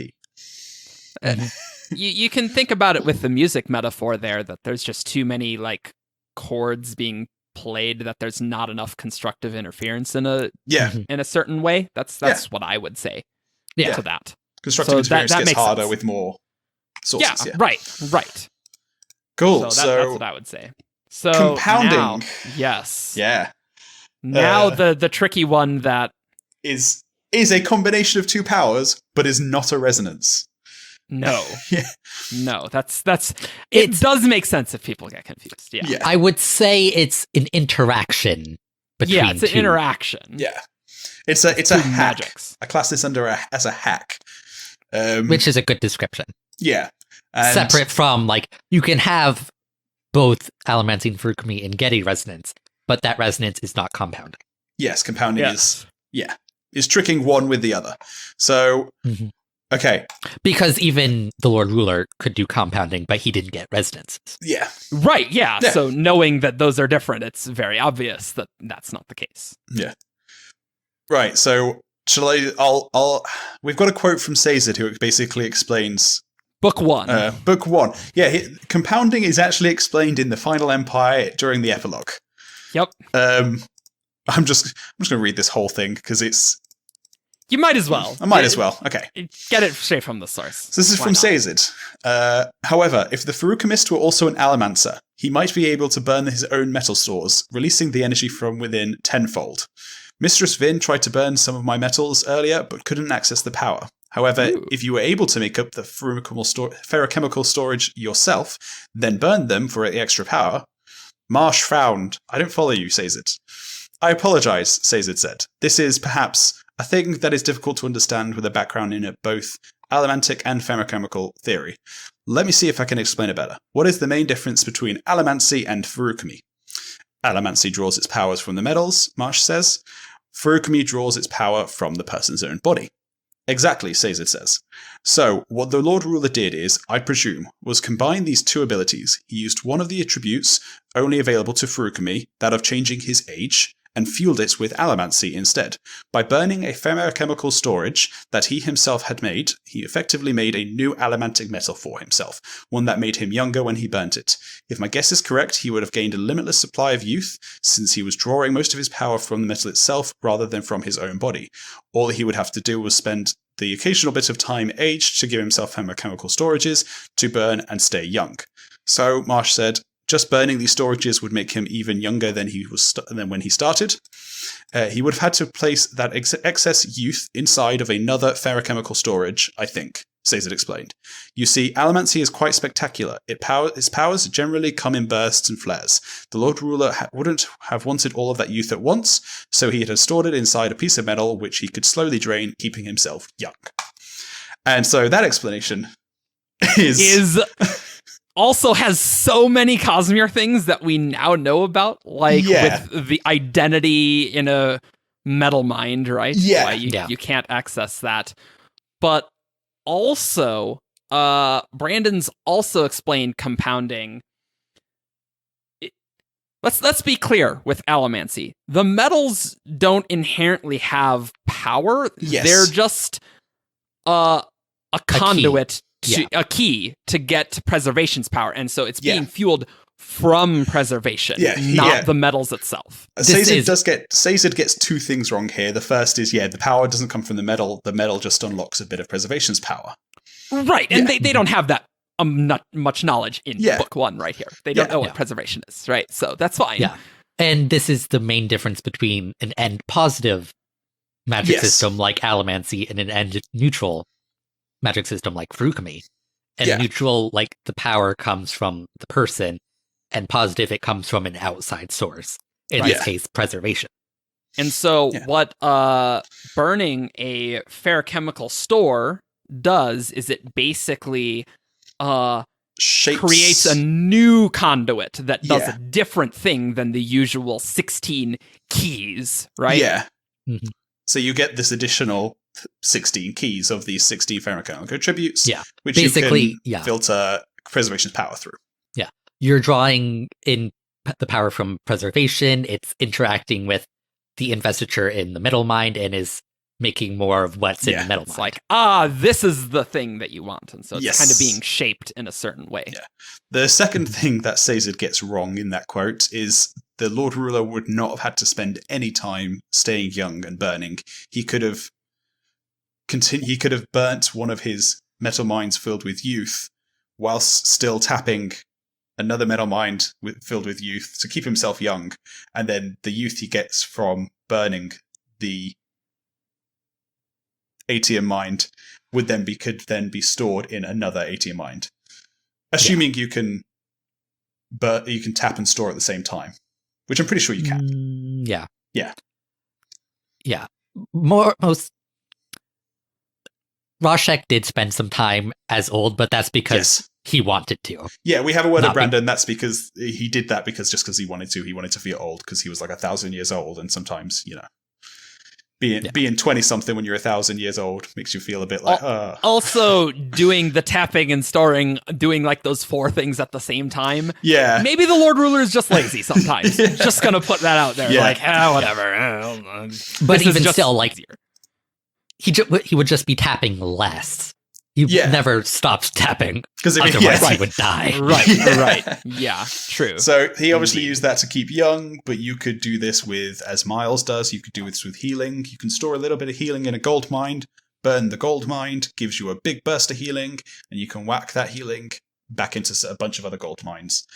You can think about it with the music metaphor there, that there's just too many like chords being played, that there's not enough constructive interference in a certain way. That's what I would say to that. Constructive interference gets harder sense. With more sources. Yeah, right. Cool. So that's what I would say. So compounding. Now, yes. Yeah. Now the tricky one that is a combination of 2 powers, but is not a resonance. No. No, that's it does make sense if people get confused. Yeah. I would say it's an interaction between it's an interaction. Yeah. It's a hack. Magics. I class this as a hack. Which is a good description. Yeah. Separate from, like, you can have both Alamancine Furukumi and Getty resonance, but that resonance is not compounding. Yes, compounding is tricking one with the other. So, okay. Because even the Lord Ruler could do compounding, but he didn't get resonances. Yeah. Right, yeah. So knowing that those are different, it's very obvious that that's not the case. Yeah. Right, so we've got a quote from Sazed who basically explains... Book 1. Book 1. Yeah, compounding is actually explained in the Final Empire during the epilogue. Yep. I'm just going to read this whole thing because it's... You might as well. I might as well. Okay. Get it straight from the source. So this is from Sazed. However, if the Feruchemist were also an Alamancer, he might be able to burn his own metal stores, releasing the energy from within tenfold. Mistress Vin tried to burn some of my metals earlier, but couldn't access the power. However, if you were able to make up the ferrochemical storage yourself, then burn them for the extra power, Marsh frowned. I don't follow you, Sazed. I apologize, Sazed said. This is, perhaps, a thing that is difficult to understand with a background in both allomantic and femochemical theory. Let me see if I can explain it better. What is the main difference between allomancy and feruchemy? Allomancy draws its powers from the metals, Marsh says. Feruchemy draws its power from the person's own body. Exactly, Sazed says. So, what the Lord Ruler did is, I presume, was combine these two abilities. He used one of the attributes only available to Feruchemy, that of changing his age, and fueled it with allomancy instead. By burning a femochemical storage that he himself had made, he effectively made a new allomantic metal for himself, one that made him younger when he burnt it. If my guess is correct, he would have gained a limitless supply of youth, since he was drawing most of his power from the metal itself rather than from his own body. All he would have to do was spend the occasional bit of time aged to give himself femochemical storages to burn and stay young. So, Marsh said, just burning these storages would make him even younger than he was than when he started. He would have had to place that excess youth inside of another femochemical storage, I think, Sazed explained. You see, allomancy is quite spectacular. Its powers generally come in bursts and flares. The Lord Ruler wouldn't have wanted all of that youth at once, so he had stored it inside a piece of metal which he could slowly drain, keeping himself young. And so that explanation is also has so many Cosmere things that we now know about, like with the identity in a metal mind, right? Yeah. Why you can't access that. But also, Brandon's also explained compounding. Let's be clear with allomancy. The metals don't inherently have power. Yes. They're just a conduit. A key to get to preservation's power, and so it's being fueled from preservation, not the metals itself. Sazed gets two things wrong here. The first is, the power doesn't come from the metal just unlocks a bit of preservation's power. Right, and they don't have that not much knowledge in book one right here. They don't know what preservation is, right? So that's fine. Yeah, and this is the main difference between an end positive magic system like allomancy and an end neutral magic system like feruchemy. And neutral, like, the power comes from the person, and positive, it comes from an outside source. In this case, preservation. And so what burning a ferochemical store does is it basically creates a new conduit that does a different thing than the usual 16 keys, right? Yeah. Mm-hmm. So you get this additional 16 keys of these 16 femochemical attributes, which basically, you can filter preservation's power through. Yeah. You're drawing in the power from preservation, it's interacting with the investiture in the metal mind and is making more of what's in the metal mind. It's like, this is the thing that you want. And so it's kind of being shaped in a certain way. Yeah. The second thing that Sazed gets wrong in that quote is the Lord Ruler would not have had to spend any time staying young and burning. He could have burnt one of his metal mines filled with youth whilst still tapping another metal mind filled with youth to keep himself young, and then the youth he gets from burning the ATM mind could then be stored in another ATM mind, assuming you can tap and store at the same time, which I'm pretty sure you can. Most Rashek did spend some time as old, but that's because he wanted to. Yeah, we have a word of Brandon. That's because he did that because he wanted to. He wanted to feel old because he was like 1,000 years old, and sometimes being 20-something when you're 1,000 years old makes you feel a bit like. Also, doing the tapping and storing, doing like those 4 things at the same time. Yeah, maybe the Lord Ruler is just lazy sometimes. Just gonna put that out there. Like, whatever. But even still, like. Easier. He would just be tapping less. He never stopped tapping because otherwise he would die. Right. Yeah, true. So he obviously used that to keep young, but you could do this with, as Miles does, you could do this with healing. You can store a little bit of healing in a gold mine, burn the gold mine, gives you a big burst of healing, and you can whack that healing back into a bunch of other gold mines.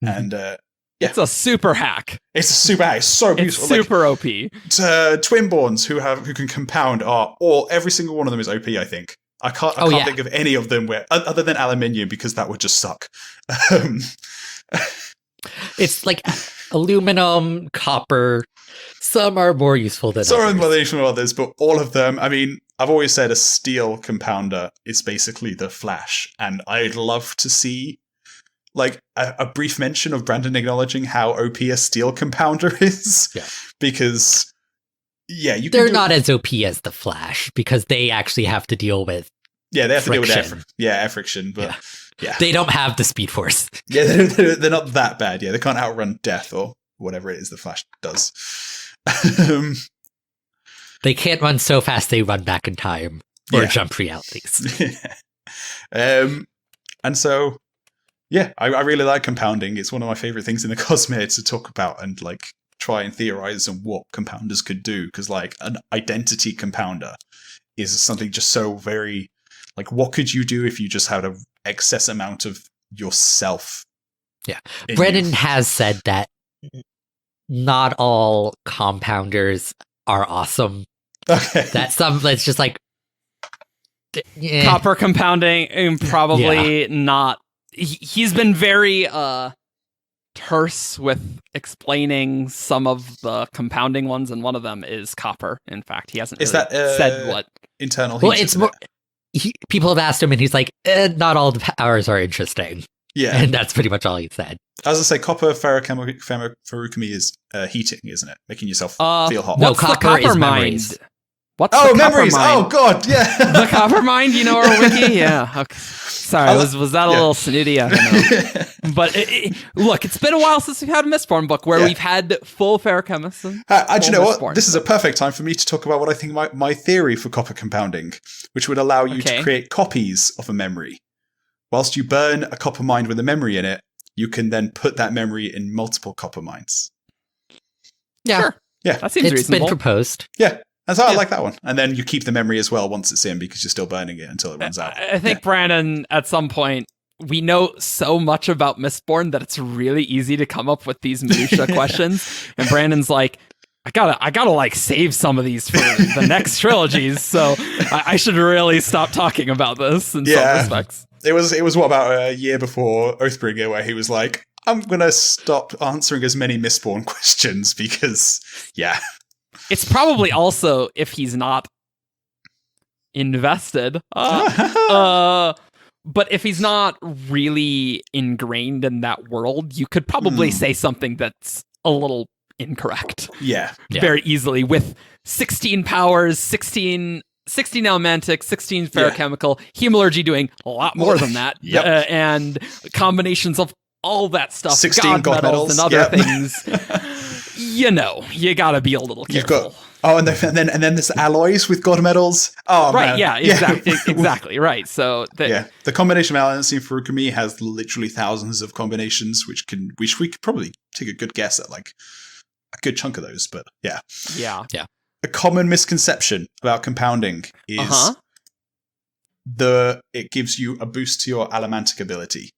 Mm-hmm. And it's a super hack. It's a super hack. It's so beautiful. It's super OP. Twinborns who can compound every single one of them is OP, I think. I can't think of any of them other than aluminium, because that would just suck. It's like aluminum, copper. Some are more useful than Some are others. more useful than others, but all of them, I mean, I've always said a steel compounder is basically the Flash, and I'd love to see like a brief mention of Brandon acknowledging how OP a steel compounder is. Yeah. Because, yeah, they're not as OP as the Flash because they actually have to deal with they have friction. to deal with air friction, but yeah. They don't have the Speed Force. Yeah, they're not that bad. Yeah, they can't outrun death or whatever it is the Flash does. They can't run so fast they run back in time or jump realities. And so, yeah, I really like compounding. It's one of my favorite things in the Cosmere to talk about and like try and theorize on what compounders could do. Because like an identity compounder is something just so very like, what could you do if you just had an excess amount of yourself? Yeah, Brennan has said that not all compounders are awesome. Okay, that's just like copper compounding, probably not. He's been very terse with explaining some of the compounding ones, and one of them is copper. In fact, he hasn't really said what internal heat. Well, it's more. People have asked him, and he's like, "Not all the powers are interesting." Yeah, and that's pretty much all he said. As I say, copper ferrochromically is heating, isn't it? Making yourself feel hot. No, copper is memories. What's the memories? Mind? Oh god, yeah. The copper mind, you know, our wiki? Yeah. Okay. Sorry, was that a little snooty? I don't know. But look, it's been a while since we've had a Mistborn book where we've had full ferrochemists. Do you know what? This is a perfect time for me to talk about what I think my theory for copper compounding, which would allow you to create copies of a memory. Whilst you burn a copper mind with a memory in it, you can then put that memory in multiple copper minds. Yeah. Sure. Yeah. That seems reasonable. It's been proposed. Yeah. And so I like that one. And then you keep the memory as well once it's in because you're still burning it until it runs out. I think, Brandon, at some point, we know so much about Mistborn that it's really easy to come up with these minutia questions. And Brandon's like, I gotta like save some of these for the next trilogies. So I should really stop talking about this in some respects. It was what, about a year before Oathbringer where he was like, I'm going to stop answering as many Mistborn questions because, It's probably also if he's not invested. But if he's not really ingrained in that world, you could probably say something that's a little incorrect. Yeah. Very easily with 16 powers, 16 elementic, 16 ferrochemical, hemalurgy doing a lot more than that. And combinations of all that stuff, 16 god medals and other things. You know, you gotta be a little careful. And then there's alloys with god medals. Oh, right, man. Yeah, exactly, right. So the combination of Alliance and Furukami has literally thousands of combinations, which we could probably take a good guess at, like a good chunk of those. But yeah. A common misconception about compounding is it gives you a boost to your allomantic ability.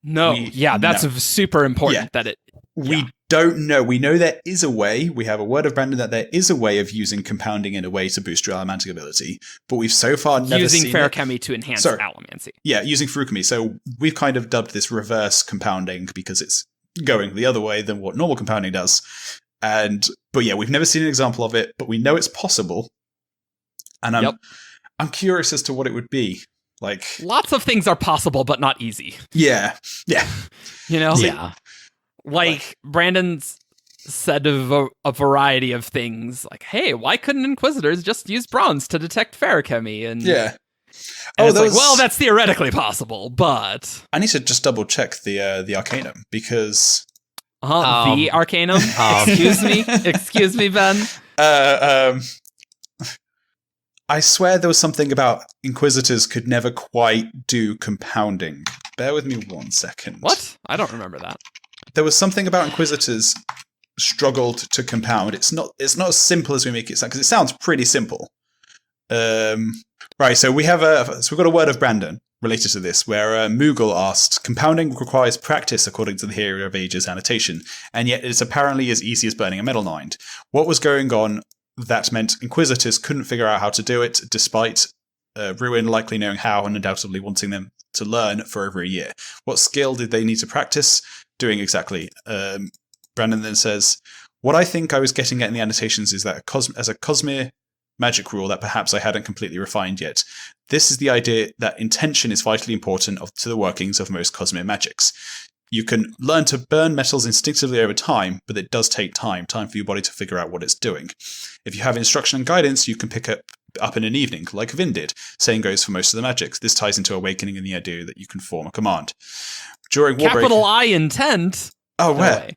That's super important that it. We don't know. We know there is a way. We have a word of Brandon that there is a way of using compounding in a way to boost your allomantic ability, but we've so far never seen using ferrochemy to enhance allomancy. Yeah, using Furukami. So we've kind of dubbed this reverse compounding because it's going the other way than what normal compounding does. But we've never seen an example of it, but we know it's possible. And I'm curious as to what it would be. Like, lots of things are possible, but not easy. Yeah. You know? Yeah. Like Brandon's said of a variety of things, like, hey, why couldn't Inquisitors just use bronze to detect ferrochemy? And that's theoretically possible, but I need to just double check the Arcanum because the Arcanum. Excuse me, Ben. I swear there was something about Inquisitors could never quite do compounding. Bear with me 1 second. What? I don't remember that. There was something about Inquisitors struggled to compound. It's not as simple as we make it sound, because it sounds pretty simple. Right, so we've got a word of Brandon related to this, where Moogle asked, compounding requires practice according to the Hero of Ages annotation, and yet it's apparently as easy as burning a metal mind. What was going on that meant Inquisitors couldn't figure out how to do it, despite Ruin likely knowing how and undoubtedly wanting them to learn for over a year. What skill did they need to practice doing exactly? Brandon then says, what I think I was getting at in the annotations is that as a Cosmere magic rule that perhaps I hadn't completely refined yet. This is the idea that intention is vitally important to the workings of most Cosmere magics. You can learn to burn metals instinctively over time, but it does take time for your body to figure out what it's doing. If you have instruction and guidance, you can pick up in an evening, like Vin did. Same goes for most of the magics. This ties into Awakening and the idea that you can form a command. During Warbreaker... Capital I intent. Oh, where?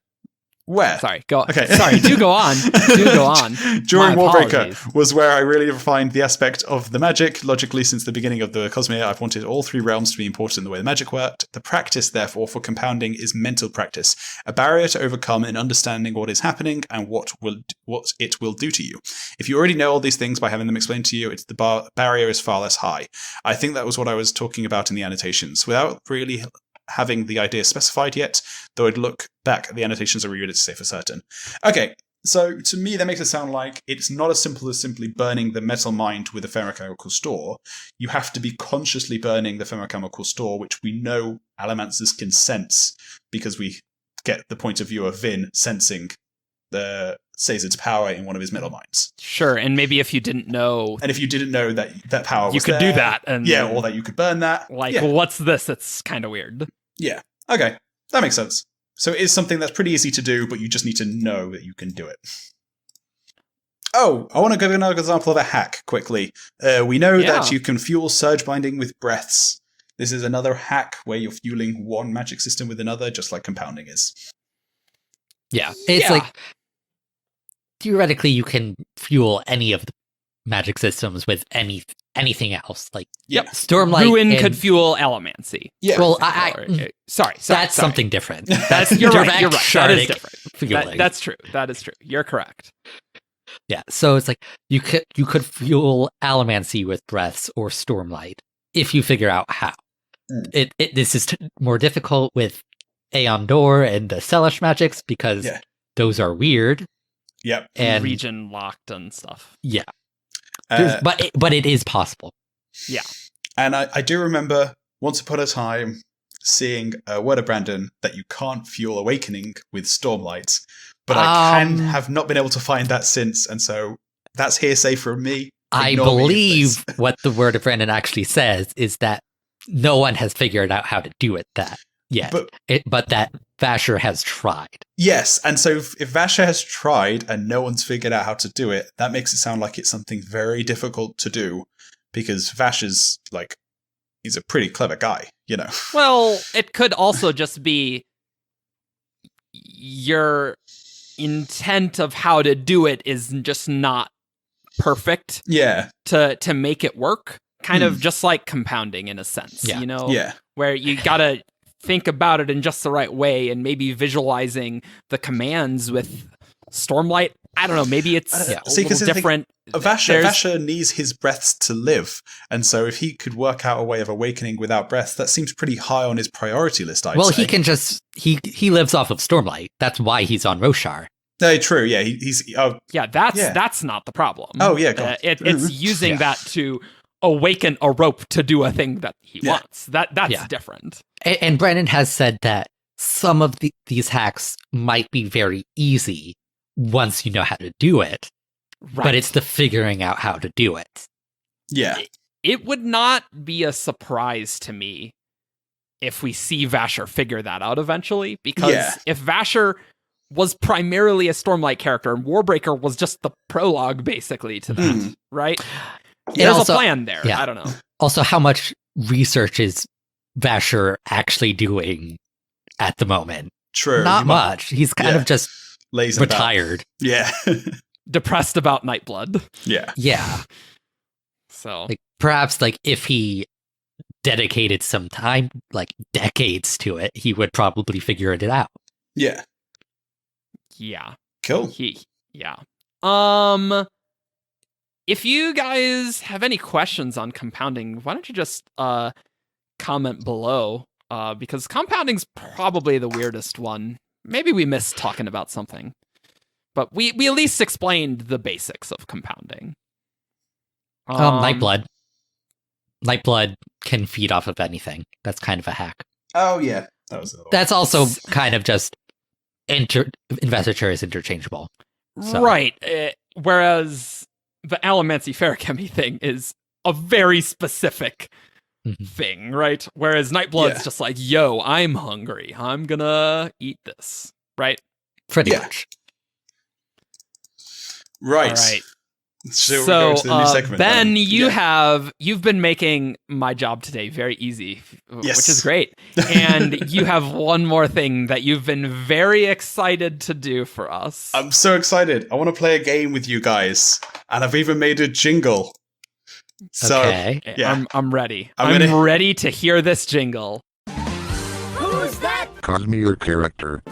Where? Sorry, go on. Okay. Sorry, do go on. Do go on. During Warbreaker was where I really refined the aspect of the magic. Logically, since the beginning of the Cosmere, I've wanted all three realms to be important in the way the magic worked. The practice, therefore, for compounding is mental practice, a barrier to overcome in understanding what is happening and what it will do to you. If you already know all these things by having them explained to you, the barrier is far less high. I think that was what I was talking about in the annotations. Without really having the idea specified yet, though I'd look back at the annotations and reread it to say for certain. Okay, so to me that makes it sound like it's not as simple as simply burning the metal mind with a ferrochemical store. You have to be consciously burning the ferrochemical store, which we know Allomancers can sense, because we get the point of view of Vin sensing the Sazed's power in one of his metal minds. Sure, and maybe if you didn't know... And if you didn't know that power was you could there, do that. And yeah, or that you could burn that. Like, well, what's this? It's kind of weird. Yeah. Okay. That makes sense. So it is something that's pretty easy to do, but you just need to know that you can do it. Oh, I want to give another example of a hack quickly. We know that you can fuel surge binding with breaths. This is another hack where you're fueling one magic system with another, just like compounding is. Yeah. It's like, theoretically, you can fuel any of the magic systems with anything else. Like, Stormlight. Ruin could fuel Allomancy. Yeah. Well, sorry. That's something different. You're right. You're right. That is different. Fueling. That's true. That is true. You're correct. Yeah. So it's like you could fuel Allomancy with breaths or Stormlight if you figure out how. This is more difficult with Aeon Door and the Celish magics because those are weird. Yep. And region locked and stuff. Yeah. But it is possible. Yeah. And I do remember once upon a time seeing a word of Brandon that you can't fuel Awakening with Stormlight, but I have not been able to find that since, and so that's hearsay from me. I believe what the word of Brandon actually says is that no one has figured out how to do it yet, but that Vasher has tried. Yes, and so if Vasher has tried and no one's figured out how to do it, that makes it sound like it's something very difficult to do, because Vasher's, like, he's a pretty clever guy, you know. Well, it could also just be your intent of how to do it is just not perfect. Yeah. To make it work. Kind of just like compounding in a sense, you know? Yeah. Where you gotta think about it in just the right way, and maybe visualizing the commands with Stormlight. I don't know, maybe it's a little different. Vasher needs his breaths to live, and so if he could work out a way of awakening without breaths, that seems pretty high on his priority list, I'd say. He can just... He lives off of Stormlight. That's why he's on Roshar. No, true, yeah. He's that's not the problem. Oh, yeah, God. It's using that to awaken a rope to do a thing that he wants. That's different. And Brandon has said that some of these hacks might be very easy once you know how to do it, but it's the figuring out how to do it. Yeah. It would not be a surprise to me if we see Vasher figure that out eventually, because if Vasher was primarily a Stormlight character and Warbreaker was just the prologue basically to that, right? There's a plan there. I don't know. Also, how much research is Vasher actually doing at the moment? True. Not much. He's kind of just lazy, retired. Yeah. Depressed about Nightblood. Yeah. Yeah. So perhaps if he dedicated some time, decades to it, he would probably figure it out. Yeah. Yeah. Cool. If you guys have any questions on compounding, why don't you just comment below? Because compounding's probably the weirdest one. Maybe we missed talking about something, but we at least explained the basics of compounding. Nightblood can feed off of anything. That's kind of a hack. Oh, yeah. That's also kind of just investiture is interchangeable. So. Right. Whereas the Alamancy Ferrochemy thing is a very specific thing, right? Whereas Nightblood's just like, yo, I'm hungry. I'm gonna eat this, right? Pretty much. Right. All right. So we go to the new segment. Ben, you've been making my job today very easy, which is great. And you have one more thing that you've been very excited to do for us. I'm so excited. I want to play a game with you guys, and I've even made a jingle. So, I'm ready. I'm ready to hear this jingle. Who's that Cosmere Character?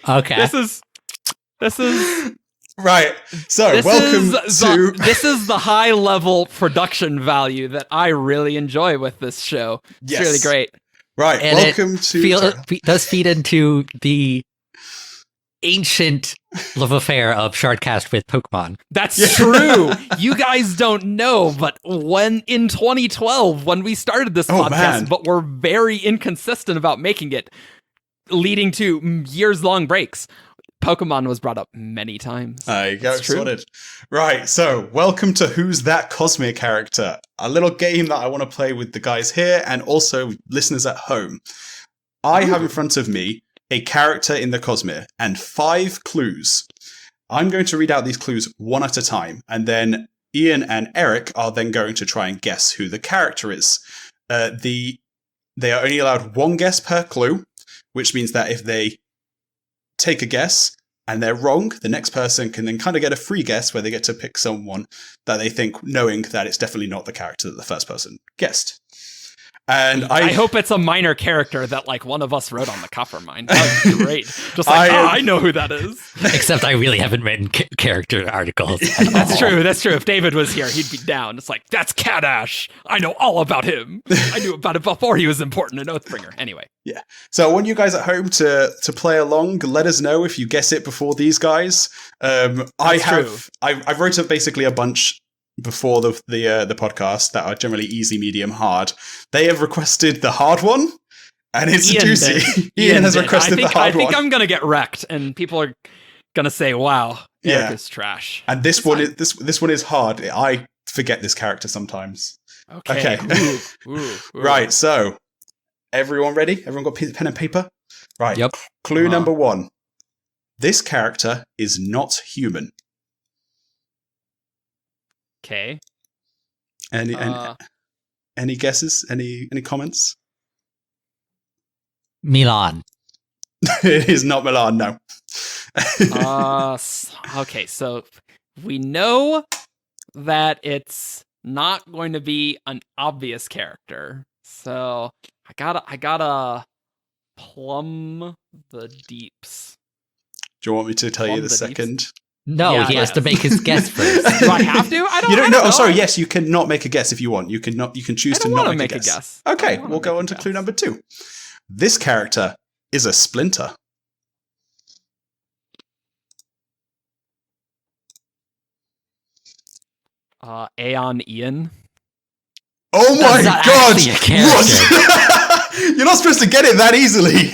Okay. This is right. So welcome to this is the high level production value that I really enjoy with this show. It's really great. Right. And welcome to does feed into the ancient love affair of Shardcast with Pokemon. That's true. You guys don't know, but when in 2012, when we started this podcast, but we're very inconsistent about making it, leading to years-long breaks, Pokemon was brought up many times. There you go, sorted. Right, so welcome to Who's That Cosmere Character, a little game that I want to play with the guys here and also listeners at home. I have in front of me a character in the Cosmere and 5 clues. I'm going to read out these clues one at a time, and then Ian and Eric are then going to try and guess who the character is. They are only allowed one guess per clue, which means that if they take a guess and they're wrong, the next person can then kind of get a free guess where they get to pick someone that they think, knowing that it's definitely not the character that the first person guessed. And I hope it's a minor character that like one of us wrote on the cover mine. That would be great. Just like, I know who that is. Except I really haven't written character articles. That's true. If David was here, he'd be down. It's like, that's Cat Ash. I know all about him. I knew about it before he was important in Oathbringer. Anyway. Yeah. So I want you guys at home to play along. Let us know if you guess it before these guys. I wrote up basically a bunch before the podcast that are generally easy, medium, hard. They have requested the hard one, and it's a doozy. Ian has requested the hard one. I think I'm gonna get wrecked, and people are gonna say, "Wow, Eric is trash." And this one is hard. I forget this character sometimes. Okay. Ooh. Right. So, everyone ready? Everyone got pen and paper? Right. Yep. Clue number 1. This character is not human. Okay. Any guesses? Any comments? Milan. It is not Milan, no. Okay, so we know that it's not going to be an obvious character. So I gotta plumb the deeps. Do you want me to tell you the second? Deeps? No, he has to make his guess first. Do I have to? I don't You don't know. know. Oh, sorry. Yes, you can not make a guess if you want. You can choose to not make a guess. Okay, we'll go on to clue number 2. This character is a splinter. Aeon Ian. Oh my god! What? You're not supposed to get it that easily.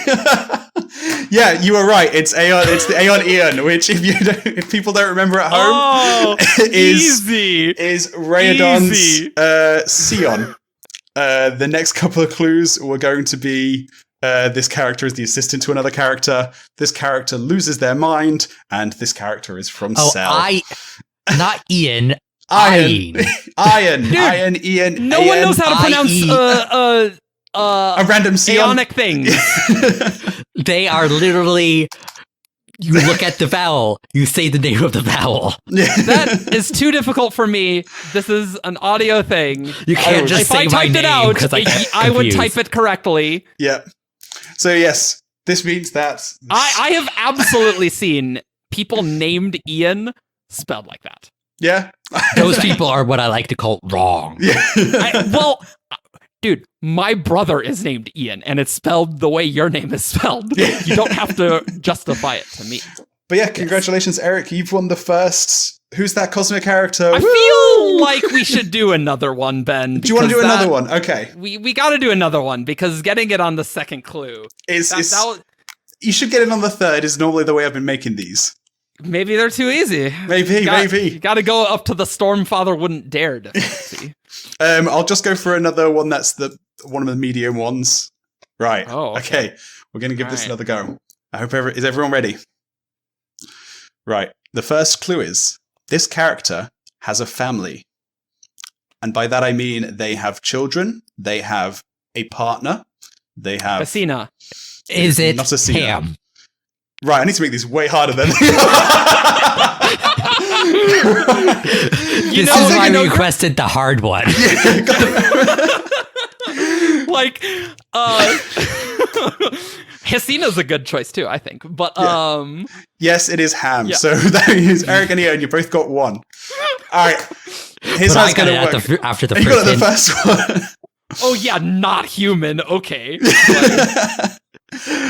Yeah, you were right. It's Aeon. It's the Aeon Ian, which if people don't remember at home, is Raidon's Sion. The next couple of clues were going to be this character is the assistant to another character. This character loses their mind, and this character is from Cell. Not Ian. Ian. Ian. No one knows how to pronounce a random Aeonic thing. They are literally. You look at the vowel. You say the name of the vowel. That is too difficult for me. This is an audio thing. You can't just say my name because I would type it correctly. Yeah. So yes, this means that I have absolutely seen people named Ian spelled like that. Yeah. Those people are what I like to call wrong. Yeah. Dude, my brother is named Ian, and it's spelled the way your name is spelled. You don't have to justify it to me. But yeah, congratulations, Eric. You've won the first Who's That Cosmere Character? I feel like we should do another one, Ben. Do you want to do another one? Okay. We got to do another one because getting it on the second clue. You should get it on the third is normally the way I've been making these. Maybe they're too easy. Maybe. You got to go up to the Stormfather wouldn't dare difficulty. I'll just go for another one that's one of the medium ones. Right. Oh, okay. We're going to give this another go. I hope is everyone ready? Right. The first clue is, this character has a family. And by that I mean they have children, they have a partner, they have... Athena. Is it not Athena. Ham? Right, I need to make these way harder than they are. This is why we requested the hard one. Like, Hesina's a good choice too, I think. But yes, it is Ham. Yeah. So that is Eric and Ian. You both got one. All right. Here's how it's going to work. After the you first got the first one. Oh yeah, not human. Okay.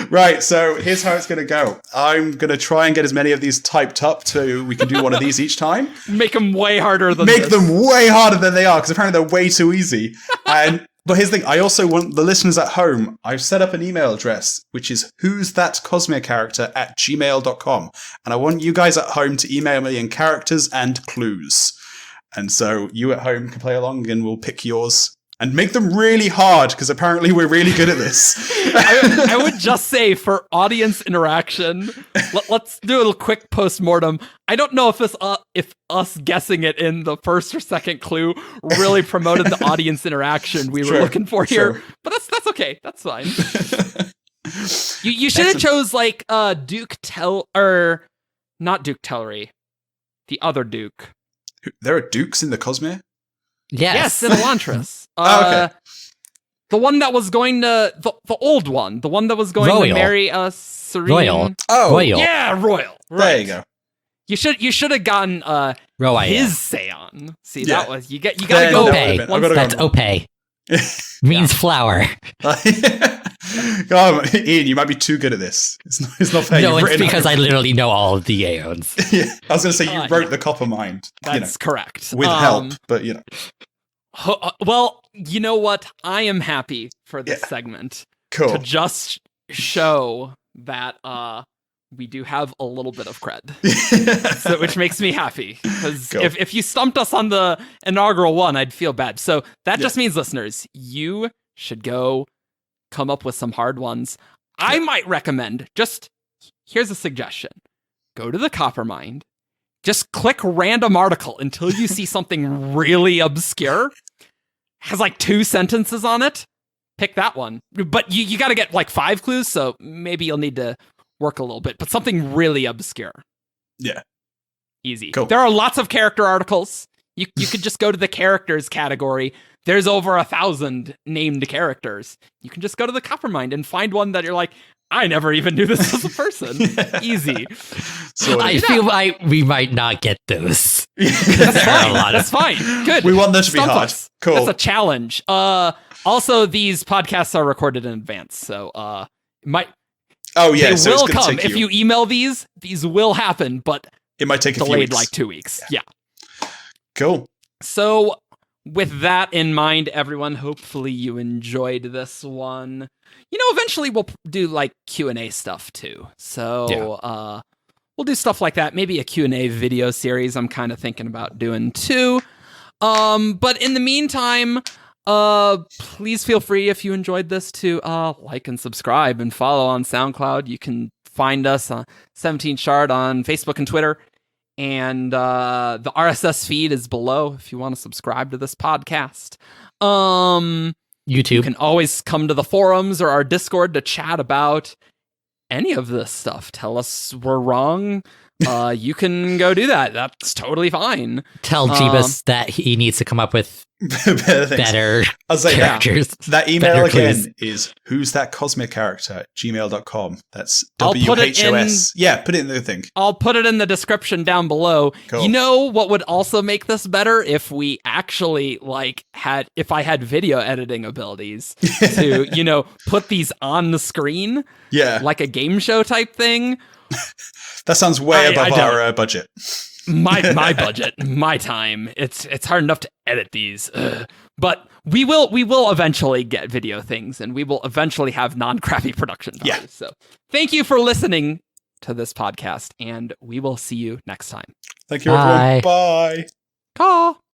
Right. So here's how it's going to go. I'm going to try and get as many of these typed up so we can do one of these each time. Make them way harder than Make this. them way harder than they are because apparently they're way too easy. But here's the thing, I also want the listeners at home, I've set up an email address, which is whosthatcosmerecharacter@gmail.com. And I want you guys at home to email me in characters and clues. And so you at home can play along and we'll pick yours. And make them really hard, because apparently we're really good at this. I would just say, for audience interaction, let's do a little quick post-mortem. I don't know if us guessing it in the first or second clue really promoted the audience interaction we were looking for here. But that's okay. That's fine. You should have chose like not Duke Tellery, the other Duke. There are Dukes in the Cosmere? Yes, in Elantris. Okay. The one that was going to the old one, the one that was going to marry Serene. Royal. Oh, Royal. Yeah, Royal. Right. There you go. You should have gotten his Seon. See, that was you got to go. Ope. That's Ope. Means flower. God, Ian, you might be too good at this. It's not fair. No, it's because I literally know all of the Aeons. Yeah, I was going to say you wrote the Copper Mind. That's correct. With help, but well, you know what? I am happy for this segment. Cool. To just show that we do have a little bit of cred, which makes me happy. Because if you stumped us on the inaugural one, I'd feel bad. So that just means, listeners, you should go come up with some hard ones. I might recommend, here's a suggestion. Go to the Coppermind, just click random article until you see something really obscure, has like 2 sentences on it, pick that one. But you got to get like 5 clues, so maybe you'll need to work a little bit, but something really obscure. Yeah. Easy. Cool. There are lots of character articles. You could just go to the characters category. There's over 1,000 named characters. You can just go to the Coppermind and find one that you're like, I never even knew this was a person. Easy. So I feel like we might not get those. That's fine. That's fine. Good. We want them to be hard. Us. Cool. That's a challenge. Also, these podcasts are recorded in advance, so they will come. If you email these will happen, but it might take a few delayed weeks. like 2 weeks. Yeah. Cool. So with that in mind, everyone, hopefully you enjoyed this one. Eventually we'll do like Q&A stuff too. So we'll do stuff like that. Maybe a Q&A video series I'm kind of thinking about doing too. But in the meantime, please feel free, if you enjoyed this, to like and subscribe and follow on SoundCloud. You can find us on 17 Shard on Facebook and Twitter. And the RSS feed is below if you want to subscribe to this podcast. YouTube. You can always come to the forums or our Discord to chat about any of this stuff. Tell us we're wrong. You can go do that. That's totally fine. Tell Jebus that he needs to come up with better characters. That email again is whosthatcosmerecharacter@gmail.com. That's WHOS. Put it in the thing. I'll put it in the description down below. Cool. You know what would also make this better? If we actually if I had video editing abilities to, put these on the screen. Yeah. Like a game show type thing. That sounds way above our budget. my budget, my time. It's hard enough to edit these. But we will eventually get video things, and we will eventually have non-crappy production values. Yeah. So thank you for listening to this podcast, and we will see you next time. Thank you, everyone. Bye. Bye. Caw.